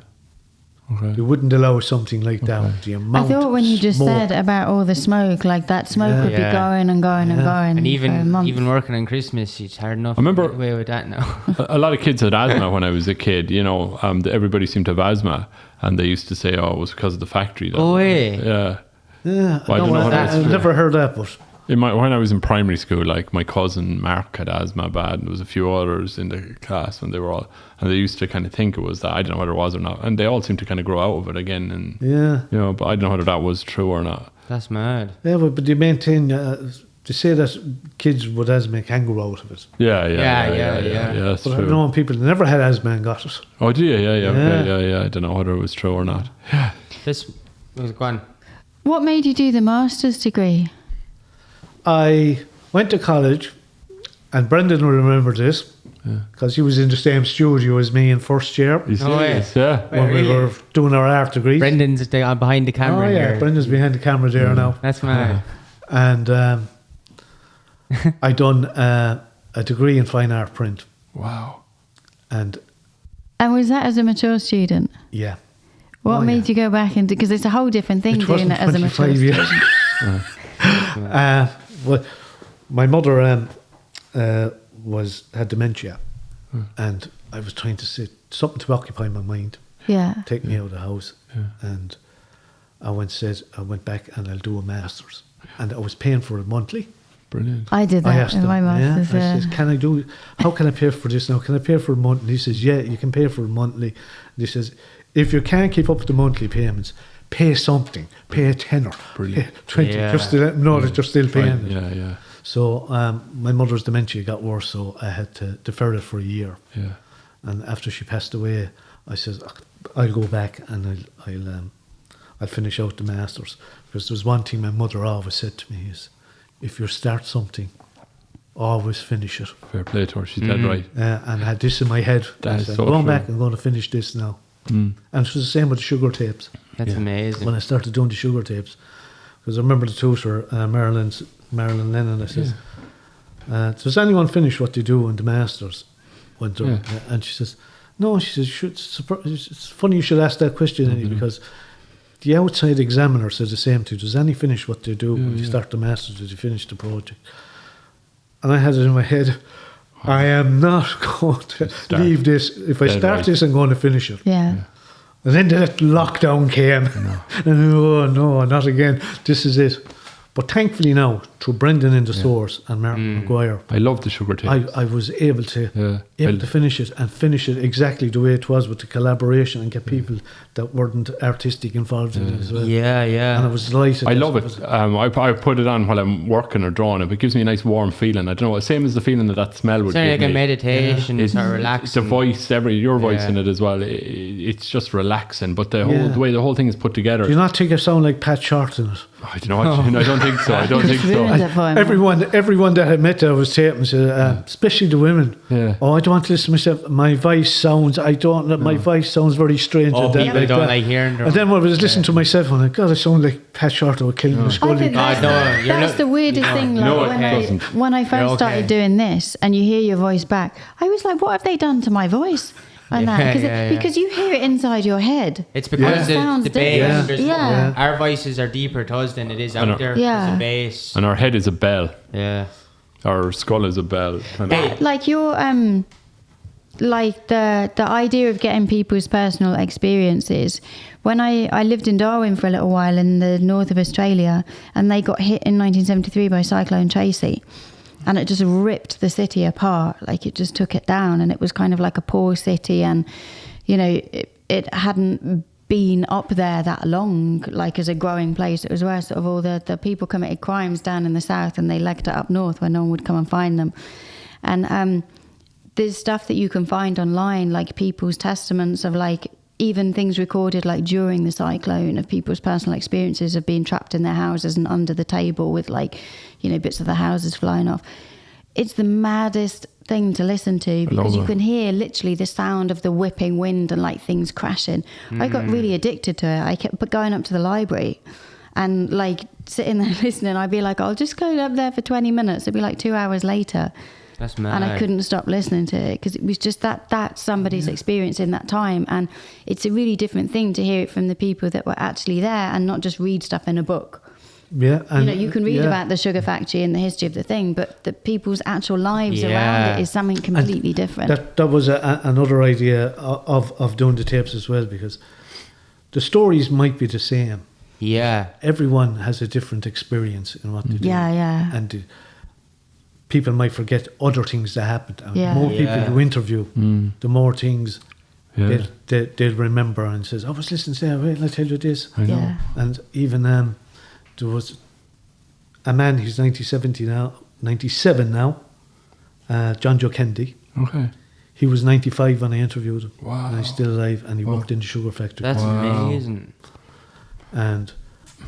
Okay. you wouldn't allow something like that. Okay. The I amount thought when you just smoke. said about all the smoke, like that smoke would be Yeah. going and going and going. And for months. even working on Christmas, it's hard enough. I remember- to get away with that now. A lot of kids had asthma when I was a kid. Everybody seemed to have asthma, and they used to say, "Oh, it was because of the factory." Oh, yeah. Yeah. Yeah, Well, I don't know what that's I've true. never heard that, but When I was in primary school, like my cousin Mark had asthma bad, and there was a few others in the class when they were all, and they used to kind of think it was that. I don't know whether it was or not, and they all seemed to kind of grow out of it again. And but I don't know whether that was true or not. That's mad. Yeah, but they maintain. They say that kids with asthma can grow out of it. Yeah. But That's true. I've known people that never had asthma and got it. Oh, do you? Yeah. I don't know whether it was true or not. Yeah. This was gone. What made you do the master's degree? I went to college, and Brendan will remember this, because he was in the same studio as me in first year. When we were doing our art degrees. Brendan's behind the camera here. Brendan's behind the camera there now. That's mad. And I done a degree in fine art print. Wow. And was that as a mature student? Yeah. What made you go back into, because it's a whole different thing doing it as a mature student. Well, my mother had dementia, and I was trying to sit something to occupy my mind. Yeah. Take me out of the house, and I went back and I'll do a master's, and I was paying for it monthly. Brilliant. I did that in my master's. I said, how can I pay for this now? Can I pay for it monthly? He says, yeah, you can pay for it monthly. And he says, if you can't keep up with the monthly payments, pay something. Pay a tenner. Brilliant. Pay 20, just to let them know that you're still paying it. Yeah. So my mother's dementia got worse, so I had to defer it for a year. Yeah. And after she passed away, I said, I'll go back and I'll finish out the masters, because there's one thing my mother always said to me is, if you start something, always finish it. Fair play to her. She's dead right. And I had this in my head. That I is said, so going true. back, I'm going to finish this now. And it was the same with the sugar tapes. That's amazing. When I started doing the sugar tapes, because I remember the tutor, Marilyn Lennon, I says, does anyone finish what they do in the masters? And she says, no, she says, it's funny you should ask that question, Eddie, because the outside examiner says the same thing. Does any finish what they do when you start the masters? Did you finish the project? And I had it in my head, I am not going to leave this. If I start this, I'm going to finish it. Yeah. And then that lockdown came. And no, not again. This is it. But thankfully now, through Brendan in the source and Mark Maguire, I love the sugar tape. I was able to finish it, and finish it exactly the way it was, with the collaboration, and get people that weren't artistic involved in it as well. Yeah. And I was delighted. I love it. I put it on while I'm working or drawing it. It gives me a nice warm feeling. I don't know, same as the feeling that smell would It's give like me. a meditation. It's relaxing. The voice, your voice in it as well. It's just relaxing. But the way the whole thing is put together. Do you not think I sound like Pat Short in it? I don't know. I don't think so. Everyone that I met that I was taping said, especially the women. Yeah. Oh, I don't want to listen to myself. My voice sounds. My voice sounds very strange. Oh, people don't like hearing. And then when I was listening to myself, I'm like, God, I sound like Pat Short or Killing the Scully. I think that's the weirdest thing. Like when I first started doing this, and you hear your voice back, I was like, what have they done to my voice? And because you hear it inside your head. It's because the bass. Our voices are deeper to us than it is out there. Yeah. There's a bass. And our head is a bell. Yeah. Our skull is a bell. Like your like the idea of getting people's personal experiences. When I lived in Darwin for a little while in the north of Australia, and they got hit in 1973 by Cyclone Tracy. And it just ripped the city apart, like it just took it down. And it was kind of like a poor city, and, it hadn't been up there that long, like as a growing place. It was where sort of all the people committed crimes down in the south, and they legged it up north where no one would come and find them. And there's stuff that you can find online, like people's testaments of like, even things recorded like during the cyclone of people's personal experiences of being trapped in their houses and under the table with like, bits of the houses flying off. It's the maddest thing to listen to, because you can hear literally the sound of the whipping wind and like things crashing. I got really addicted to it. I kept going up to the library and like sitting there listening. I'd be like, I'll just go up there for 20 minutes. It'd be like 2 hours later. That's mad. And I couldn't stop listening to it, because it was just that's somebody's experience in that time. And it's a really different thing to hear it from the people that were actually there, and not just read stuff in a book. Yeah, and you can read about the sugar factory and the history of the thing, but the people's actual lives around it is something completely different. That was another idea of doing the tapes as well, because the stories might be the same, Yeah. Everyone has a different experience in what they do. Yeah. And people might forget other things that happened. And Yeah. the more people you interview, the more things Yeah. they'll remember and says, I was listening to that, wait, I'll tell you this. I know. Yeah. And even there was a man, he's 97 now, John Joe Kennedy. Okay. He was 95 when I interviewed him. Wow. And he's still alive, and he worked in the sugar factory. That's amazing. And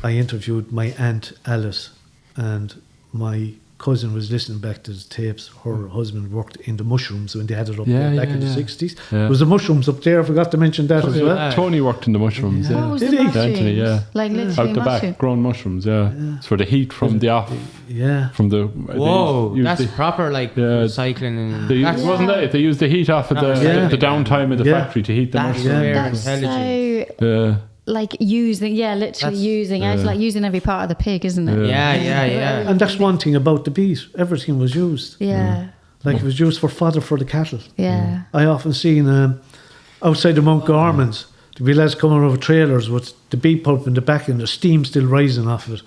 I interviewed my aunt Alice, and my cousin was listening back to the tapes. Her husband worked in the mushrooms when they had it up there back in the 60s. Yeah. There was the mushrooms up there, I forgot to mention that as well. Tony worked in the mushrooms. Yeah. Yeah. What was Did the he? mushrooms? Anthony, yeah. Like literally Out the mushroom. back, grown mushrooms. Yeah. It's for the heat from the off. Yeah. From the Whoa, they use that's the- proper like recycling and They that's, wasn't it? They used the heat off of the downtime of the Yeah. factory to heat the that's mushrooms. very That's intelligent. so Yeah. like using, literally That's- using. It's like using every part of the pig, isn't it? Yeah. And that's one thing about the bees. Everything was used. Yeah. Like it was used for fodder for the cattle. Yeah. I often seen outside the Mount Garments, there'd be lads coming over trailers with the bee pulp in the back and the steam still rising off of it.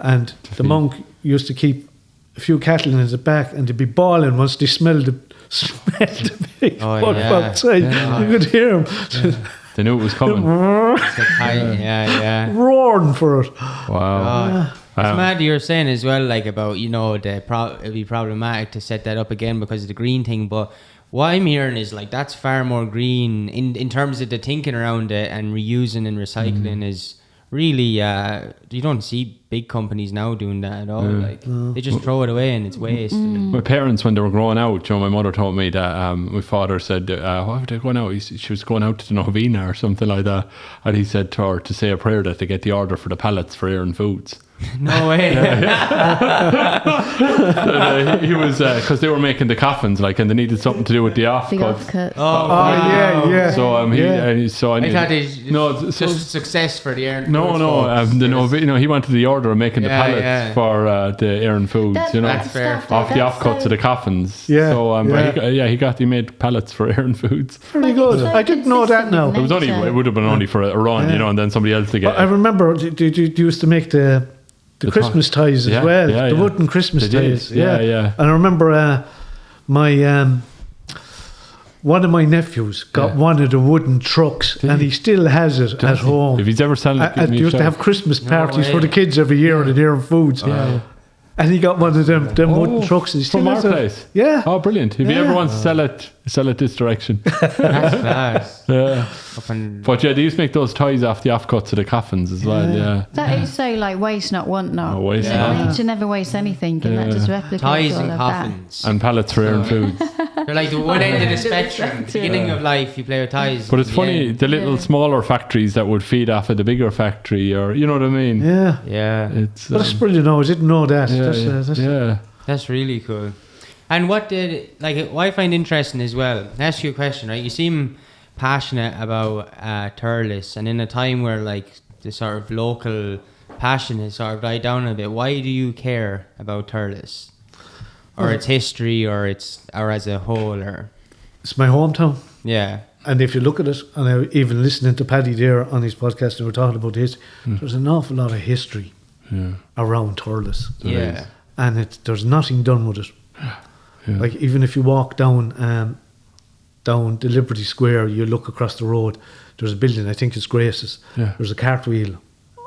And the monk used to keep a few cattle in the back, and they'd be bawling once they smelled the bee Oh, pulp yeah. outside. Yeah. You could hear them They knew it was coming. Yeah. roaring for it. Wow. It's mad you're saying as well, like about, it'd be problematic to set that up again because of the green thing, but what I'm hearing is like that's far more green in terms of the thinking around it, and reusing and recycling is really, you don't see big companies now doing that at all. Like they just throw it away and it's waste. My parents, when they were growing out, my mother told me that my father said, what were they going out? She was going out to the novena or something like that. And he said to her to say a prayer that they get the order for the pallets for Air and Foods. No way. He was, because they were making the coffins, like, and they needed something to do with the The offcuts. offcuts. Yeah. So I thought no, so just success for the air. he wanted the order of making the pallets for the Air and Foods, That's fair. off the offcuts of the coffins. Yeah, So, yeah. he made pallets for Air and Foods. Very good. I didn't know that now. It was only, it would have been only for a run, and then somebody else to get I it. remember they used to make the Christmas ties as well, the wooden Christmas They did. ties. Yeah. And I remember my one of my nephews got one of the wooden trucks, and he still has it at home. If he's ever selling it, They used to have Christmas parties for the kids every year at Air and Foods. And he got one of them wooden trucks. And he still from our has it. place. Yeah. Oh, brilliant! If you ever want to sell it this direction. That's class. Yeah. Up and But they used to make those ties off the offcuts of the coffins as well. Yeah. That is so like waste not, want not. Oh, waste not. Nature never wastes anything, and that just replicates ties all and of coffins. And pallets for Air and Foods. They're like the one end of the spectrum. Beginning of life, you play with ties. But it's funny, the little smaller factories that would feed off of the bigger factory, or you know what I mean? Yeah. Yeah. It's That's brilliant. No, I didn't know that. yeah. That's really cool. And what I find interesting as well, I'll ask you a question, right? You seem passionate about Thurles, and in a time where like the sort of local passion has sort of died down a bit, why do you care about Thurles? Or its history, or as a whole, or It's my hometown. yeah. And if you look at it, and I even listening to Paddy there on his podcast, and we're talking about this, there's an awful lot of history around Thurles. Yeah. And there's nothing done with it. Like even if you walk down the Liberty Square, you look across the road, there's a building, I think it's Grace's. Yeah. There's a cartwheel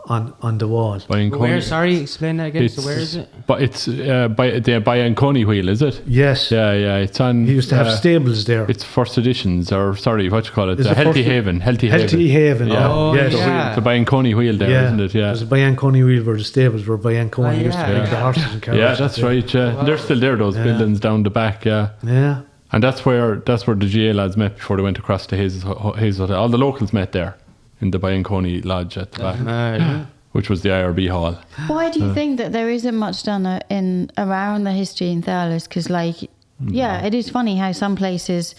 on the wall. Where? Sorry, explain that again. So where is it? But it's by Anconi Wheel, is it? Yes. Yeah. It's on. He used to have stables there. It's First Editions, or sorry, what you call it? Is The it Healthy First- Haven. Healthy Haven. Yeah. Oh, yes. yeah. The Anconi Wheel there, Yeah. isn't it? Yeah. There's a Bianconi Wheel where the stables were Bianconi used to yeah. make the horses and carriages. Yeah, that's right. Yeah. They're still there. Those buildings down the back. Yeah. Yeah. And that's where the GA lads met before they went across to his hotel. All the locals met there in the Bianconi Lodge at the back, which was the IRB hall. Why do you think that there isn't much done around the history in Thurles? Because, it is funny how some places,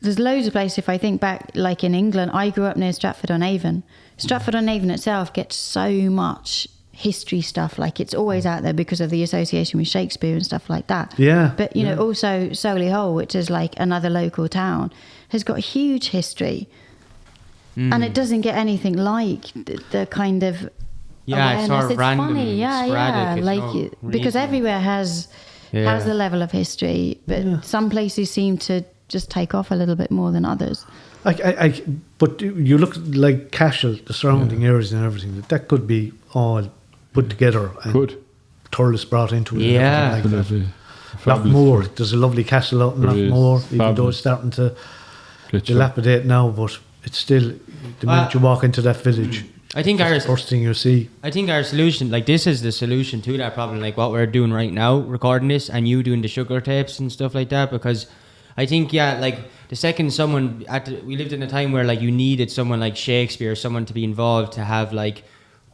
there's loads of places. If I think back, like in England, I grew up near Stratford-on-Avon. Stratford-on-Avon itself gets so much history stuff. Like it's always out there because of the association with Shakespeare and stuff like that. Yeah. But you know, also Solihull, which is like another local town, has got huge history. and it doesn't get anything like the kind of awareness. It's sort of random, funny, sporadic. Like because everywhere has a level of history, but some places seem to just take off a little bit more than others. But you look like Cashel, the surrounding areas and everything. That could be all put together. And Thurles brought into it. Yeah, and like Lochmore. There's a lovely castle out in Lochmore, even though it's starting to dilapidate now, but it's still the minute you walk into that village. I think the first thing you see. I think our solution, like this is the solution to that problem, like what we're doing right now, recording this, and you doing the sugar tapes and stuff like that, because I think, like the second someone, we lived in a time where like you needed someone like Shakespeare, someone to be involved, to have like,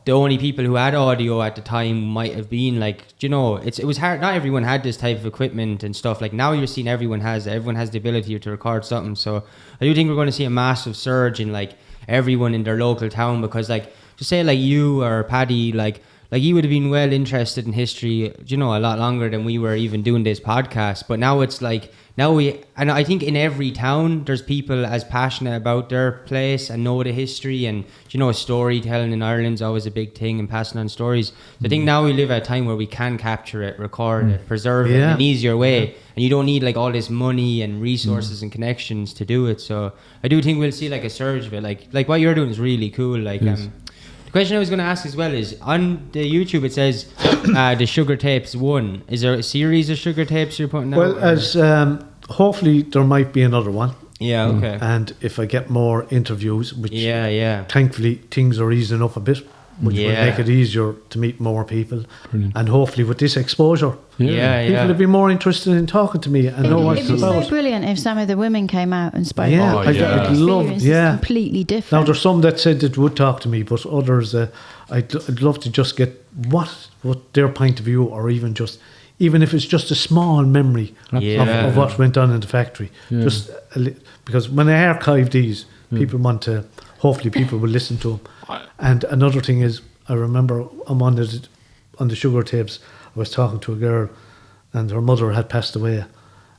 the only people who had audio at the time might have been like, it was hard, not everyone had this type of equipment and stuff. Like now you're seeing everyone has the ability to record something, so I do think we're going to see a massive surge in like everyone in their local town, because like, just say like you or Paddy, like you would have been well interested in history, a lot longer than we were even doing this podcast. But now it's like, and I think in every town there's people as passionate about their place and know the history, and storytelling in Ireland's always a big thing, and passing on stories. So I think now we live at a time where we can capture it, record it, preserve it in an easier way, and you don't need like all this money and resources and connections to do it. So I do think we'll see like a surge of it. Like what you're doing is really cool. Like the question I was going to ask as well is, on the YouTube it says the Sugar Tapes 1. Is there a series of Sugar Tapes you're putting out? Well, as hopefully there might be another one. Yeah, okay. And if I get more interviews, which thankfully things are easing up a bit, which will make it easier to meet more people. Brilliant. And hopefully with this exposure, people will be more interested in talking to me and know what it's about. It'd be so brilliant if some of the women came out and spoke. I'd love. Completely different. Now there's some that said that would talk to me, but others, I'd love to just get what their point of view, or even if it's just a small memory of what went on in the factory. Just because when I archive these, people will listen to them. And another thing is, I remember I'm on the sugar tapes, I was talking to a girl and her mother had passed away,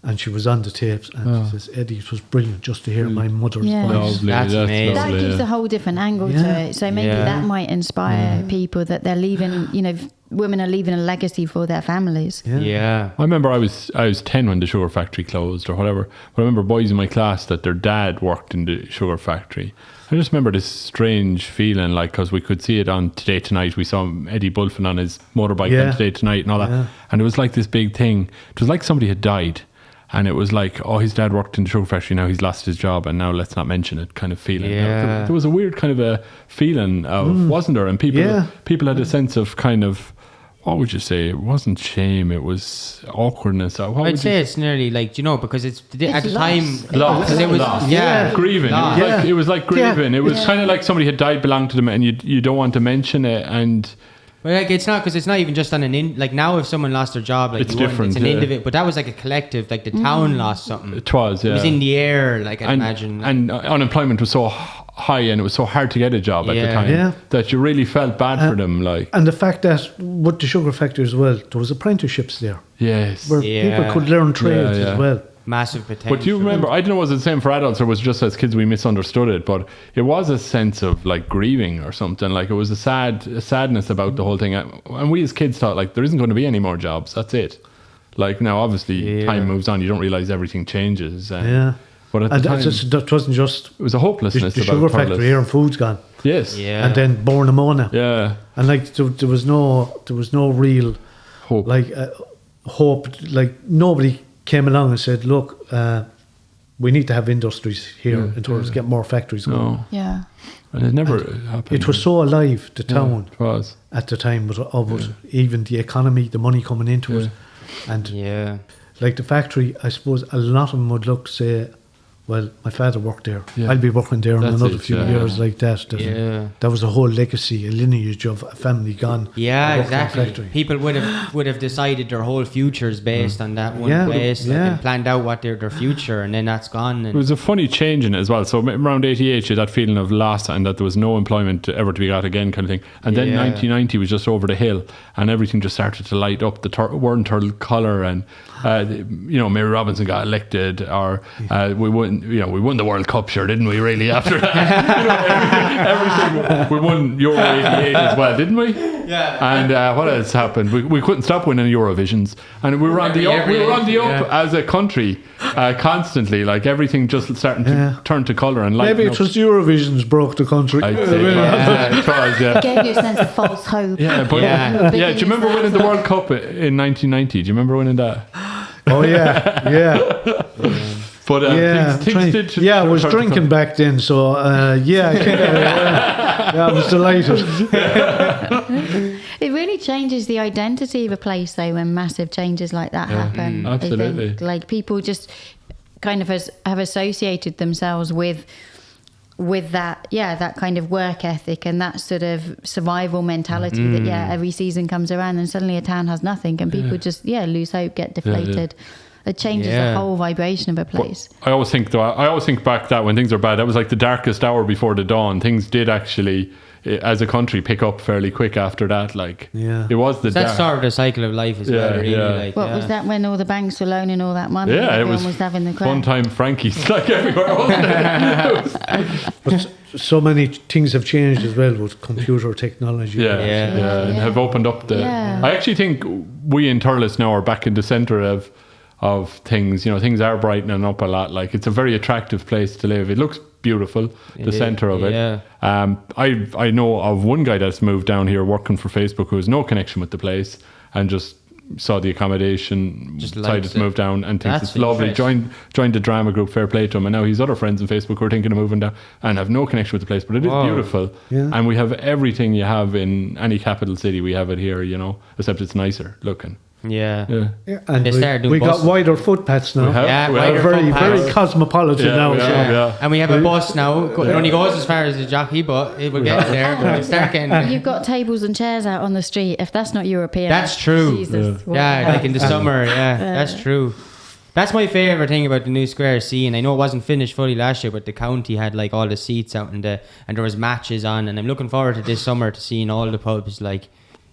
and she was on the tapes, and she says, Eddie, it was brilliant just to hear my mother's voice. That's amazing. That gives a whole different angle to it. So maybe that might inspire people, that they're leaving, women are leaving a legacy for their families. I remember I was 10 when the sugar factory closed or whatever. But I remember boys in my class that their dad worked in the sugar factory. I just remember this strange feeling, like, because we could see it on Today Tonight. We saw Eddie Bulfin on his motorbike on Today Tonight and all that. And it was like this big thing. It was like somebody had died. And it was like, his dad worked in the sugar factory, now he's lost his job, and now let's not mention it, kind of feeling. There was a weird kind of a feeling of, wasn't there? And people had a sense of kind of, what would you say? It wasn't shame, it was awkwardness. I'd say it's nearly like, because it's at the time. Loss. It was, grieving. It was like grieving. It was kind of like somebody had died, belonged to them, and you don't want to mention it. And but like it's not, because it's not even just on like now if someone lost their job, like it's different. It's an individual, but that was like a collective. Like the town lost something. It was. It was in the air. Like I imagine. And unemployment was so high, and it was so hard to get a job at the time that you really felt bad for them. Like, and the fact that with the sugar factory as well, there was apprenticeships there. Yes. Where people could learn trades as well. Massive potential. But you remember, I don't know, was it the same for adults, or was it just as kids we misunderstood it? But it was a sense of like grieving or something. Like it was a sadness about the whole thing. And we as kids thought, like, there isn't going to be any more jobs. That's it. Like now, obviously, time moves on. You don't realize everything changes. But at the time, it wasn't just. It was a hopelessness. The sugar factory here and food's gone. Yes. Yeah. And then Bornamona. Yeah. And like there was no real hope. Like hope. Like nobody came along and said, look, we need to have industries here in Thurles, get more factories going. Yeah. And it never happened. It was so alive, the town. It was. At the time, but even the economy, the money coming into it. And like the factory, I suppose a lot of them would say, well, my father worked there. I'll be working there in another few years like that. That was a whole legacy, a lineage of a family gone. Yeah, exactly. People would have decided their whole futures based on that one place, and planned out what their future, and then that's gone. It was a funny change in it as well. So around 88, you had that feeling of loss, and that there was no employment ever to be got again, kind of thing. And then 1990 was just over the hill, and everything just started to light up. The Turtle colour, and Mary Robinson got elected, or we went won the World Cup, sure, didn't we? Really, after that, everything. We won Euro '88 as well, didn't we? Yeah. And what else happened? We couldn't stop winning Eurovisions, and we were on the up. We were on the up as a country constantly. Like everything just starting to turn to colour and lighten maybe up. it was Eurovisions broke the country. I'd say, it was, It gave you a sense of false hope. Yeah, but do you remember winning the World Cup in 1990? Do you remember winning that? Oh yeah. But things did. I was drinking back then, so I was delighted. It really changes the identity of a place, though, when massive changes like that happen. Absolutely. I think, like, people just kind of have associated themselves with that, that kind of work ethic and that sort of survival mentality that every season comes around and suddenly a town has nothing and people just lose hope, get deflated. It changes the whole vibration of a place. But I always think back that when things are bad, that was like the darkest hour before the dawn. Things did actually, as a country, pick up fairly quick after that. Like, it was the that's sort of the cycle of life as well. Really, like, was that when all the banks were loaning all that money? Yeah, Everyone was having the fun time Frankies like everywhere, wasn't it? But so many things have changed as well with computer technology. And have opened up the. I actually think we in Thurles now are back in the centre of things. You know, things are brightening up a lot. Like, it's a very attractive place to live. It looks beautiful, the centre of it. I know of one guy that's moved down here working for Facebook who has no connection with the place and just saw the accommodation, decided to move down and thinks it's lovely. Joined the drama group, fair play to him, and now he's other friends on Facebook who are thinking of moving down and have no connection with the place, but it is beautiful. And we have everything you have in any capital city. We have it here, you know, except it's nicer looking. And we got wider footpaths now. We're very cosmopolitan now. And we have a bus now. It only goes as far as the jockey, but it will get there. We'll start getting. You've got tables and chairs out on the street. If that's not European, that's true. Jesus, like in the summer. That's true. That's my favourite thing about the new square scene. I know it wasn't finished fully last year, but the county had like all the seats out and there was matches on, and I'm looking forward to this summer to seeing all the pubs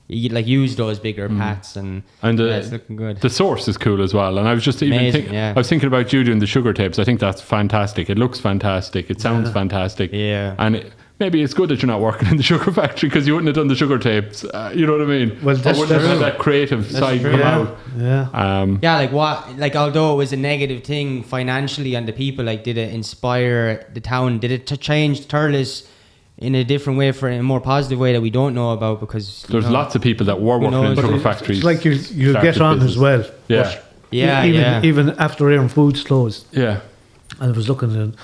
use those bigger pats and it's looking good. The source is cool as well, and I was just I was thinking about you doing the sugar tapes. I think that's fantastic. It looks fantastic. It sounds fantastic. And maybe it's good that you're not working in the sugar factory because you wouldn't have done the sugar tapes. You know what I mean? Well, that's wouldn't have had that creative side come out. Although it was a negative thing financially on the people, like, did it inspire the town? Did it change Thurles in a different way, for a more positive way that we don't know about? Because there's lots of people that were working in sugar factories. It's like you get on as well. Even after Air and Foods closed. And I was looking and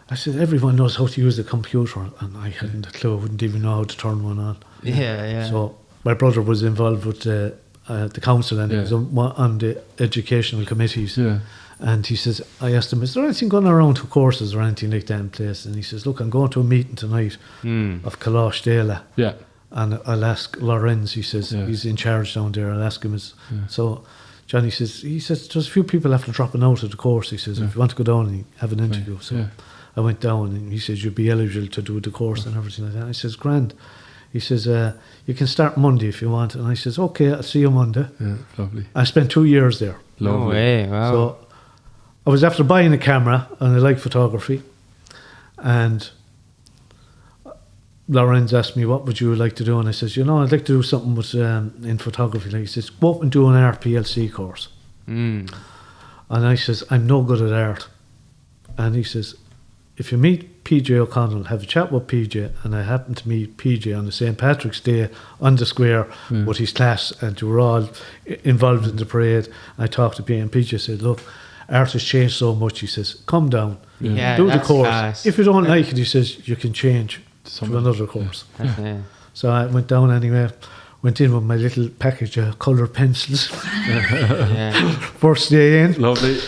I said, everyone knows how to use a computer, and I hadn't a clue. I wouldn't even know how to turn one on. So my brother was involved with the council, and he was on the educational committees. And he says, I asked him, is there anything going around to courses or anything like that in place? And he says, look, I'm going to a meeting tonight of Kalash Dela. And I'll ask Lorenz, he says, he's in charge down there. I'll ask him. So Johnny says, there's a few people after dropping out of the course. He says, if you want to go down and have an interview. So I went down, and he says, you'll be eligible to do the course and everything like that. I says, grand. He says, you can start Monday if you want. And I says, okay, I'll see you Monday. Lovely. I spent 2 years there. No way, wow. So I was after buying a camera, and I like photography. And Lorenz asked me, what would you like to do? And I says, I'd like to do something with in photography. Like, he says, go up and do an art PLC course. And I says, I'm no good at art. And he says, if you meet PJ O'Connell, have a chat with PJ. And I happened to meet PJ on the St. Patrick's Day on the square with his class, and they were all involved in the parade. I talked to PJ, and PJ said, look, art has changed so much. He says, come down, do the course. Class. If you don't like it, he says, you can change to another course. So I went down anyway, went in with my little package of coloured pencils. First day in. Lovely.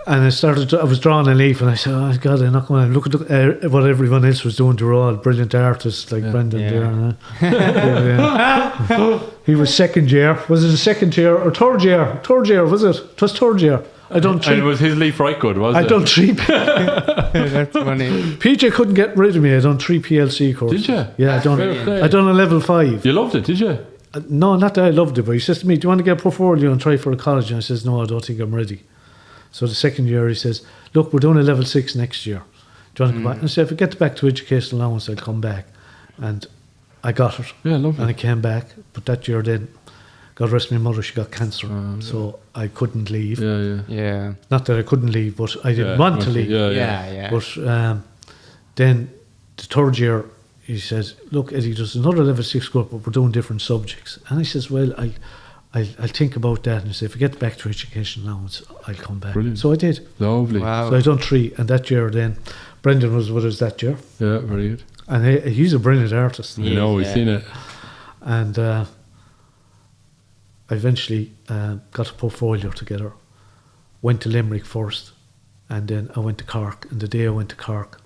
And I was drawing a leaf, and I said, oh God, I'm not going to look at what everyone else was doing. They were all brilliant artists like Brendan there. He was second year. Was it a second year or third year? Third year, was it? It was third year. I done three. And was his leaf right good, was it? I done three. That's funny. PJ couldn't get rid of me. I done 3 PLC courses. Did you? Yeah, I done a level 5. You loved it, did you? No, not that I loved it, but he says to me, do you want to get a portfolio and try for a college? And I says, no, I don't think I'm ready. So the second year he says, look, we're doing a level 6 next year. Do you want to come back? And I said, if I get back to education allowance, I'll come back. And I got it. Yeah, lovely. And I came back. But that year then, God rest my mother, she got cancer. So I couldn't leave. Yeah. Not that I couldn't leave, but I didn't want to leave. Yeah. But then the third year, he says, look, Eddie, there's another level 6 group, but we're doing different subjects. And I says, well, I'll think about that. And he said, if I get back to education allowance, I'll come back. Brilliant. So I did. Lovely. Wow. So I done 3. And that year then, Brendan was with us that year. Yeah, very good. And he's a brilliant artist. You know, we've seen it. And I eventually got a portfolio together. Went to Limerick first. And then I went to Cork. And the day I went to Cork,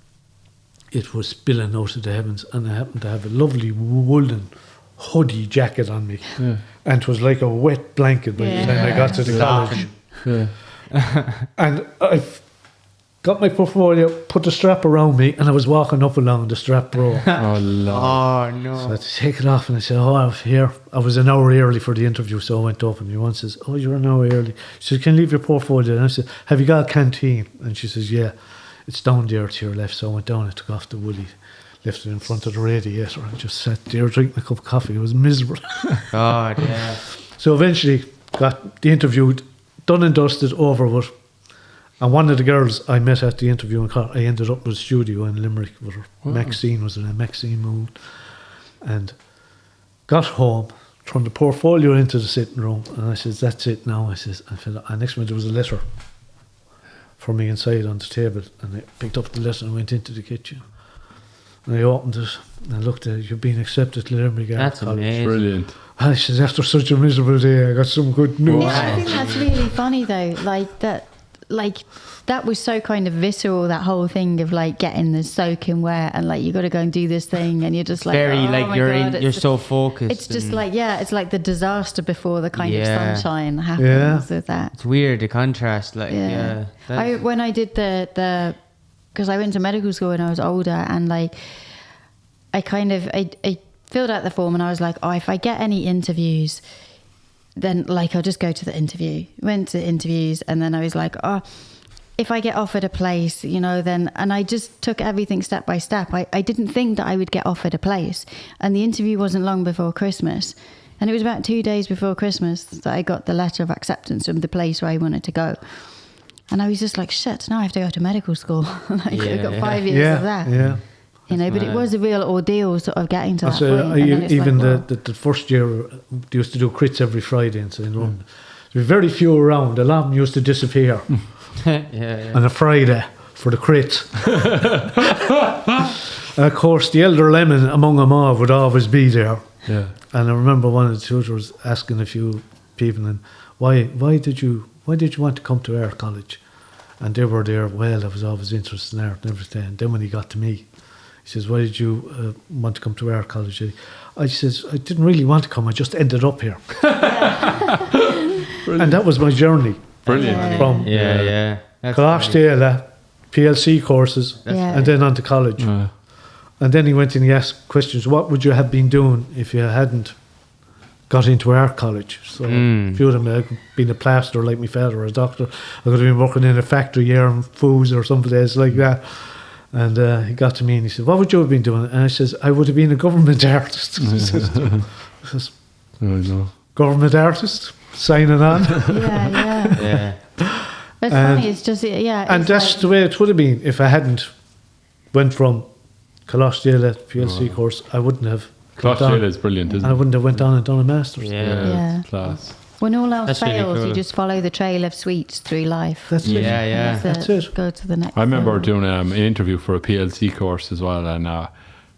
it was spilling out of the heavens. And I happened to have a lovely woolen hoodie jacket on me. Yeah. And it was like a wet blanket by the time I got to the college. Yeah. And I got my portfolio, put the strap around me, and I was walking up along the strap broke. Oh, Lord. Oh, no. So I had to take it off, and I said, oh, I'm here. I was an hour early for the interview, so I went up, and one says, oh, you're an hour early. She said, can you leave your portfolio? And I said, have you got a canteen? And she says, yeah, it's down there to your left. So I went down and took off the woolly, left it in front of the radiator, and just sat there drinking a cup of coffee. It was miserable. God, yeah. So eventually got the interview done and dusted, over with. And one of the girls I met at the interview in Cork, I ended up with a studio in Limerick with her. Maxine was in a Maxine Moon. And got home, turned the portfolio into the sitting room, and I said, that's it now. I said, and next minute there was a letter for me inside on the table, and I picked up the letter and went into the kitchen. And I opened it and I looked at it. You've been accepted to Limerick Art College. Amazing. Brilliant. And I said, after such a miserable day, I got some good news. Yeah, I think that's really funny though. That was so kind of visceral, that whole thing of like getting the soaking wet and like you got to go and do this thing, and you're just like, Very, oh like my you're God, you're so focused. it's just and like, yeah, it's like the disaster before the kind Yeah. of sunshine happens with that. it's weird, the contrast. Like, yeah. When I did the because I went to medical school when I was older, and like I filled out the form, and I was like, oh, if I get any interviews, then like I'll just go to the interview. Went to interviews, and then I was like, oh, if I get offered a place, you know, then, and I just took everything step by step. I didn't think that I would get offered a place, and the interview wasn't long before Christmas, and it was about 2 days before Christmas that I got the letter of acceptance from the place where I wanted to go. And I was just like, shit, now I have to go to medical school. Like, I got 5 years of that. Yeah. You know, but it was a real ordeal sort of getting to that So point. And then it's even like, the first year, they used to do crits every Friday and so on. There were very few around. A lot of them used to disappear on a Friday for the crits. And of course, the elder lemon among them all would always be there. Yeah. And I remember one of the tutors asking a few people, and why did you want to come to art college? And they were there, well, I was always interested in art and everything. And then when he got to me, he says, why did you want to come to art college? I says, I didn't really want to come, I just ended up here. And that was my journey. Brilliant. From Colachdale, PLC courses, and then on to college. And then he went and he asked questions, what would you have been doing if you hadn't got into art college? So a few of them had been a plasterer like my father, or a doctor. I could have been working in a factory here in foods or something else like that. And he got to me and he said, what would you have been doing? And I says, I would have been a government artist. He says, government artist? Signing on? Yeah. It's funny, it's just, and that's the way it would have been if I hadn't went from Colachdale PLC course. I wouldn't have. Colachdale is brilliant, isn't it? I wouldn't have went on and done a master's. Yeah. Class. When all else That's really fails, cool. you just follow the trail of sweets through life. That's it. That's it. Go to the next. I remember level. doing an interview for a PLC course as well, and a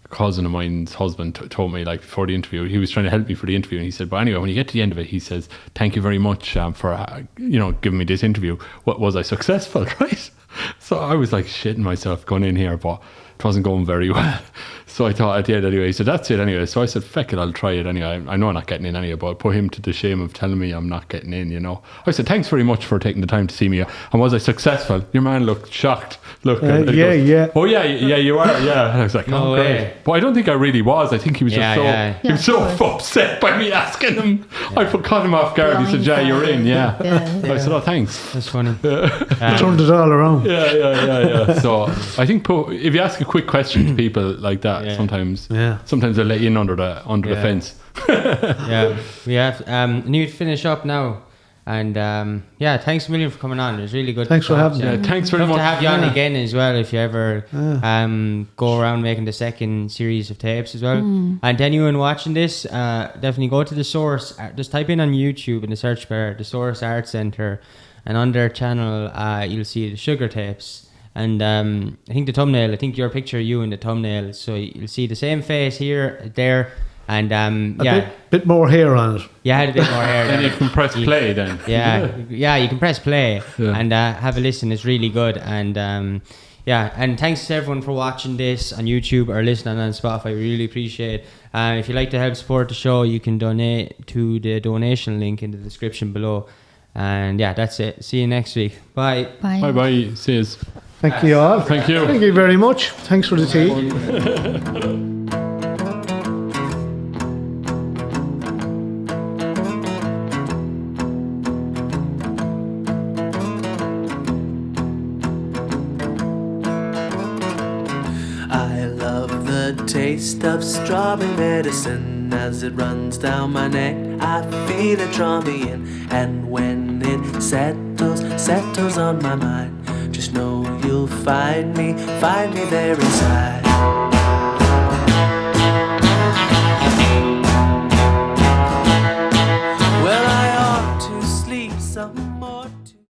cousin of mine's husband told me, like, before the interview, he was trying to help me for the interview, and he said, but anyway, when you get to the end of it, he says, thank you very much for giving me this interview. What was I successful? Right? So I was like shitting myself going in here, but it wasn't going very well. So I thought at the end anyway, he said, that's it anyway. So I said, feck it, I'll try it anyway. I know I'm not getting in anyway, but I'll put him to the shame of telling me I'm not getting in, you know. I said, thanks very much for taking the time to see me. And was I successful? Your man looked shocked. Look, yeah. Oh yeah, you are, yeah. And I was like, No oh, way. great. But I don't think I really was. I think he was Yeah, just upset by me asking him. I caught him off guard. He said, yeah, you're in, yeah. I said, oh, thanks. That's funny. Turned it all around. Yeah. So I think if you ask a quick question to people like that, sometimes they'll let you in under the fence. We have need to finish up now. And thanks a million for coming on. It was really good. Thanks for having me. Yeah, thanks very much. To have you on again as well if you ever go around making the second series of tapes as well. And to anyone watching this, definitely go to The Source. Just type in on YouTube in the search bar The Source Art Centre, and on their channel you'll see the Sugar Tapes. And I think the thumbnail, your picture of you in the thumbnail, so you'll see the same face here, there. And a bit more hair on it. Yeah, I had a bit more hair. Then you can press play then. Yeah, you can press play and have a listen. It's really good. And and thanks to everyone for watching this on YouTube or listening on Spotify. We really appreciate it. If you'd like to help support the show, you can donate to the donation link in the description below. And that's it. See you next week. Bye. Bye. See you. Thank you all. Thank you. Thank you very much. Thanks for the tea. Taste of strawberry medicine as it runs down my neck. I feel it draw me in, and when it settles on my mind, just know you'll find me there inside.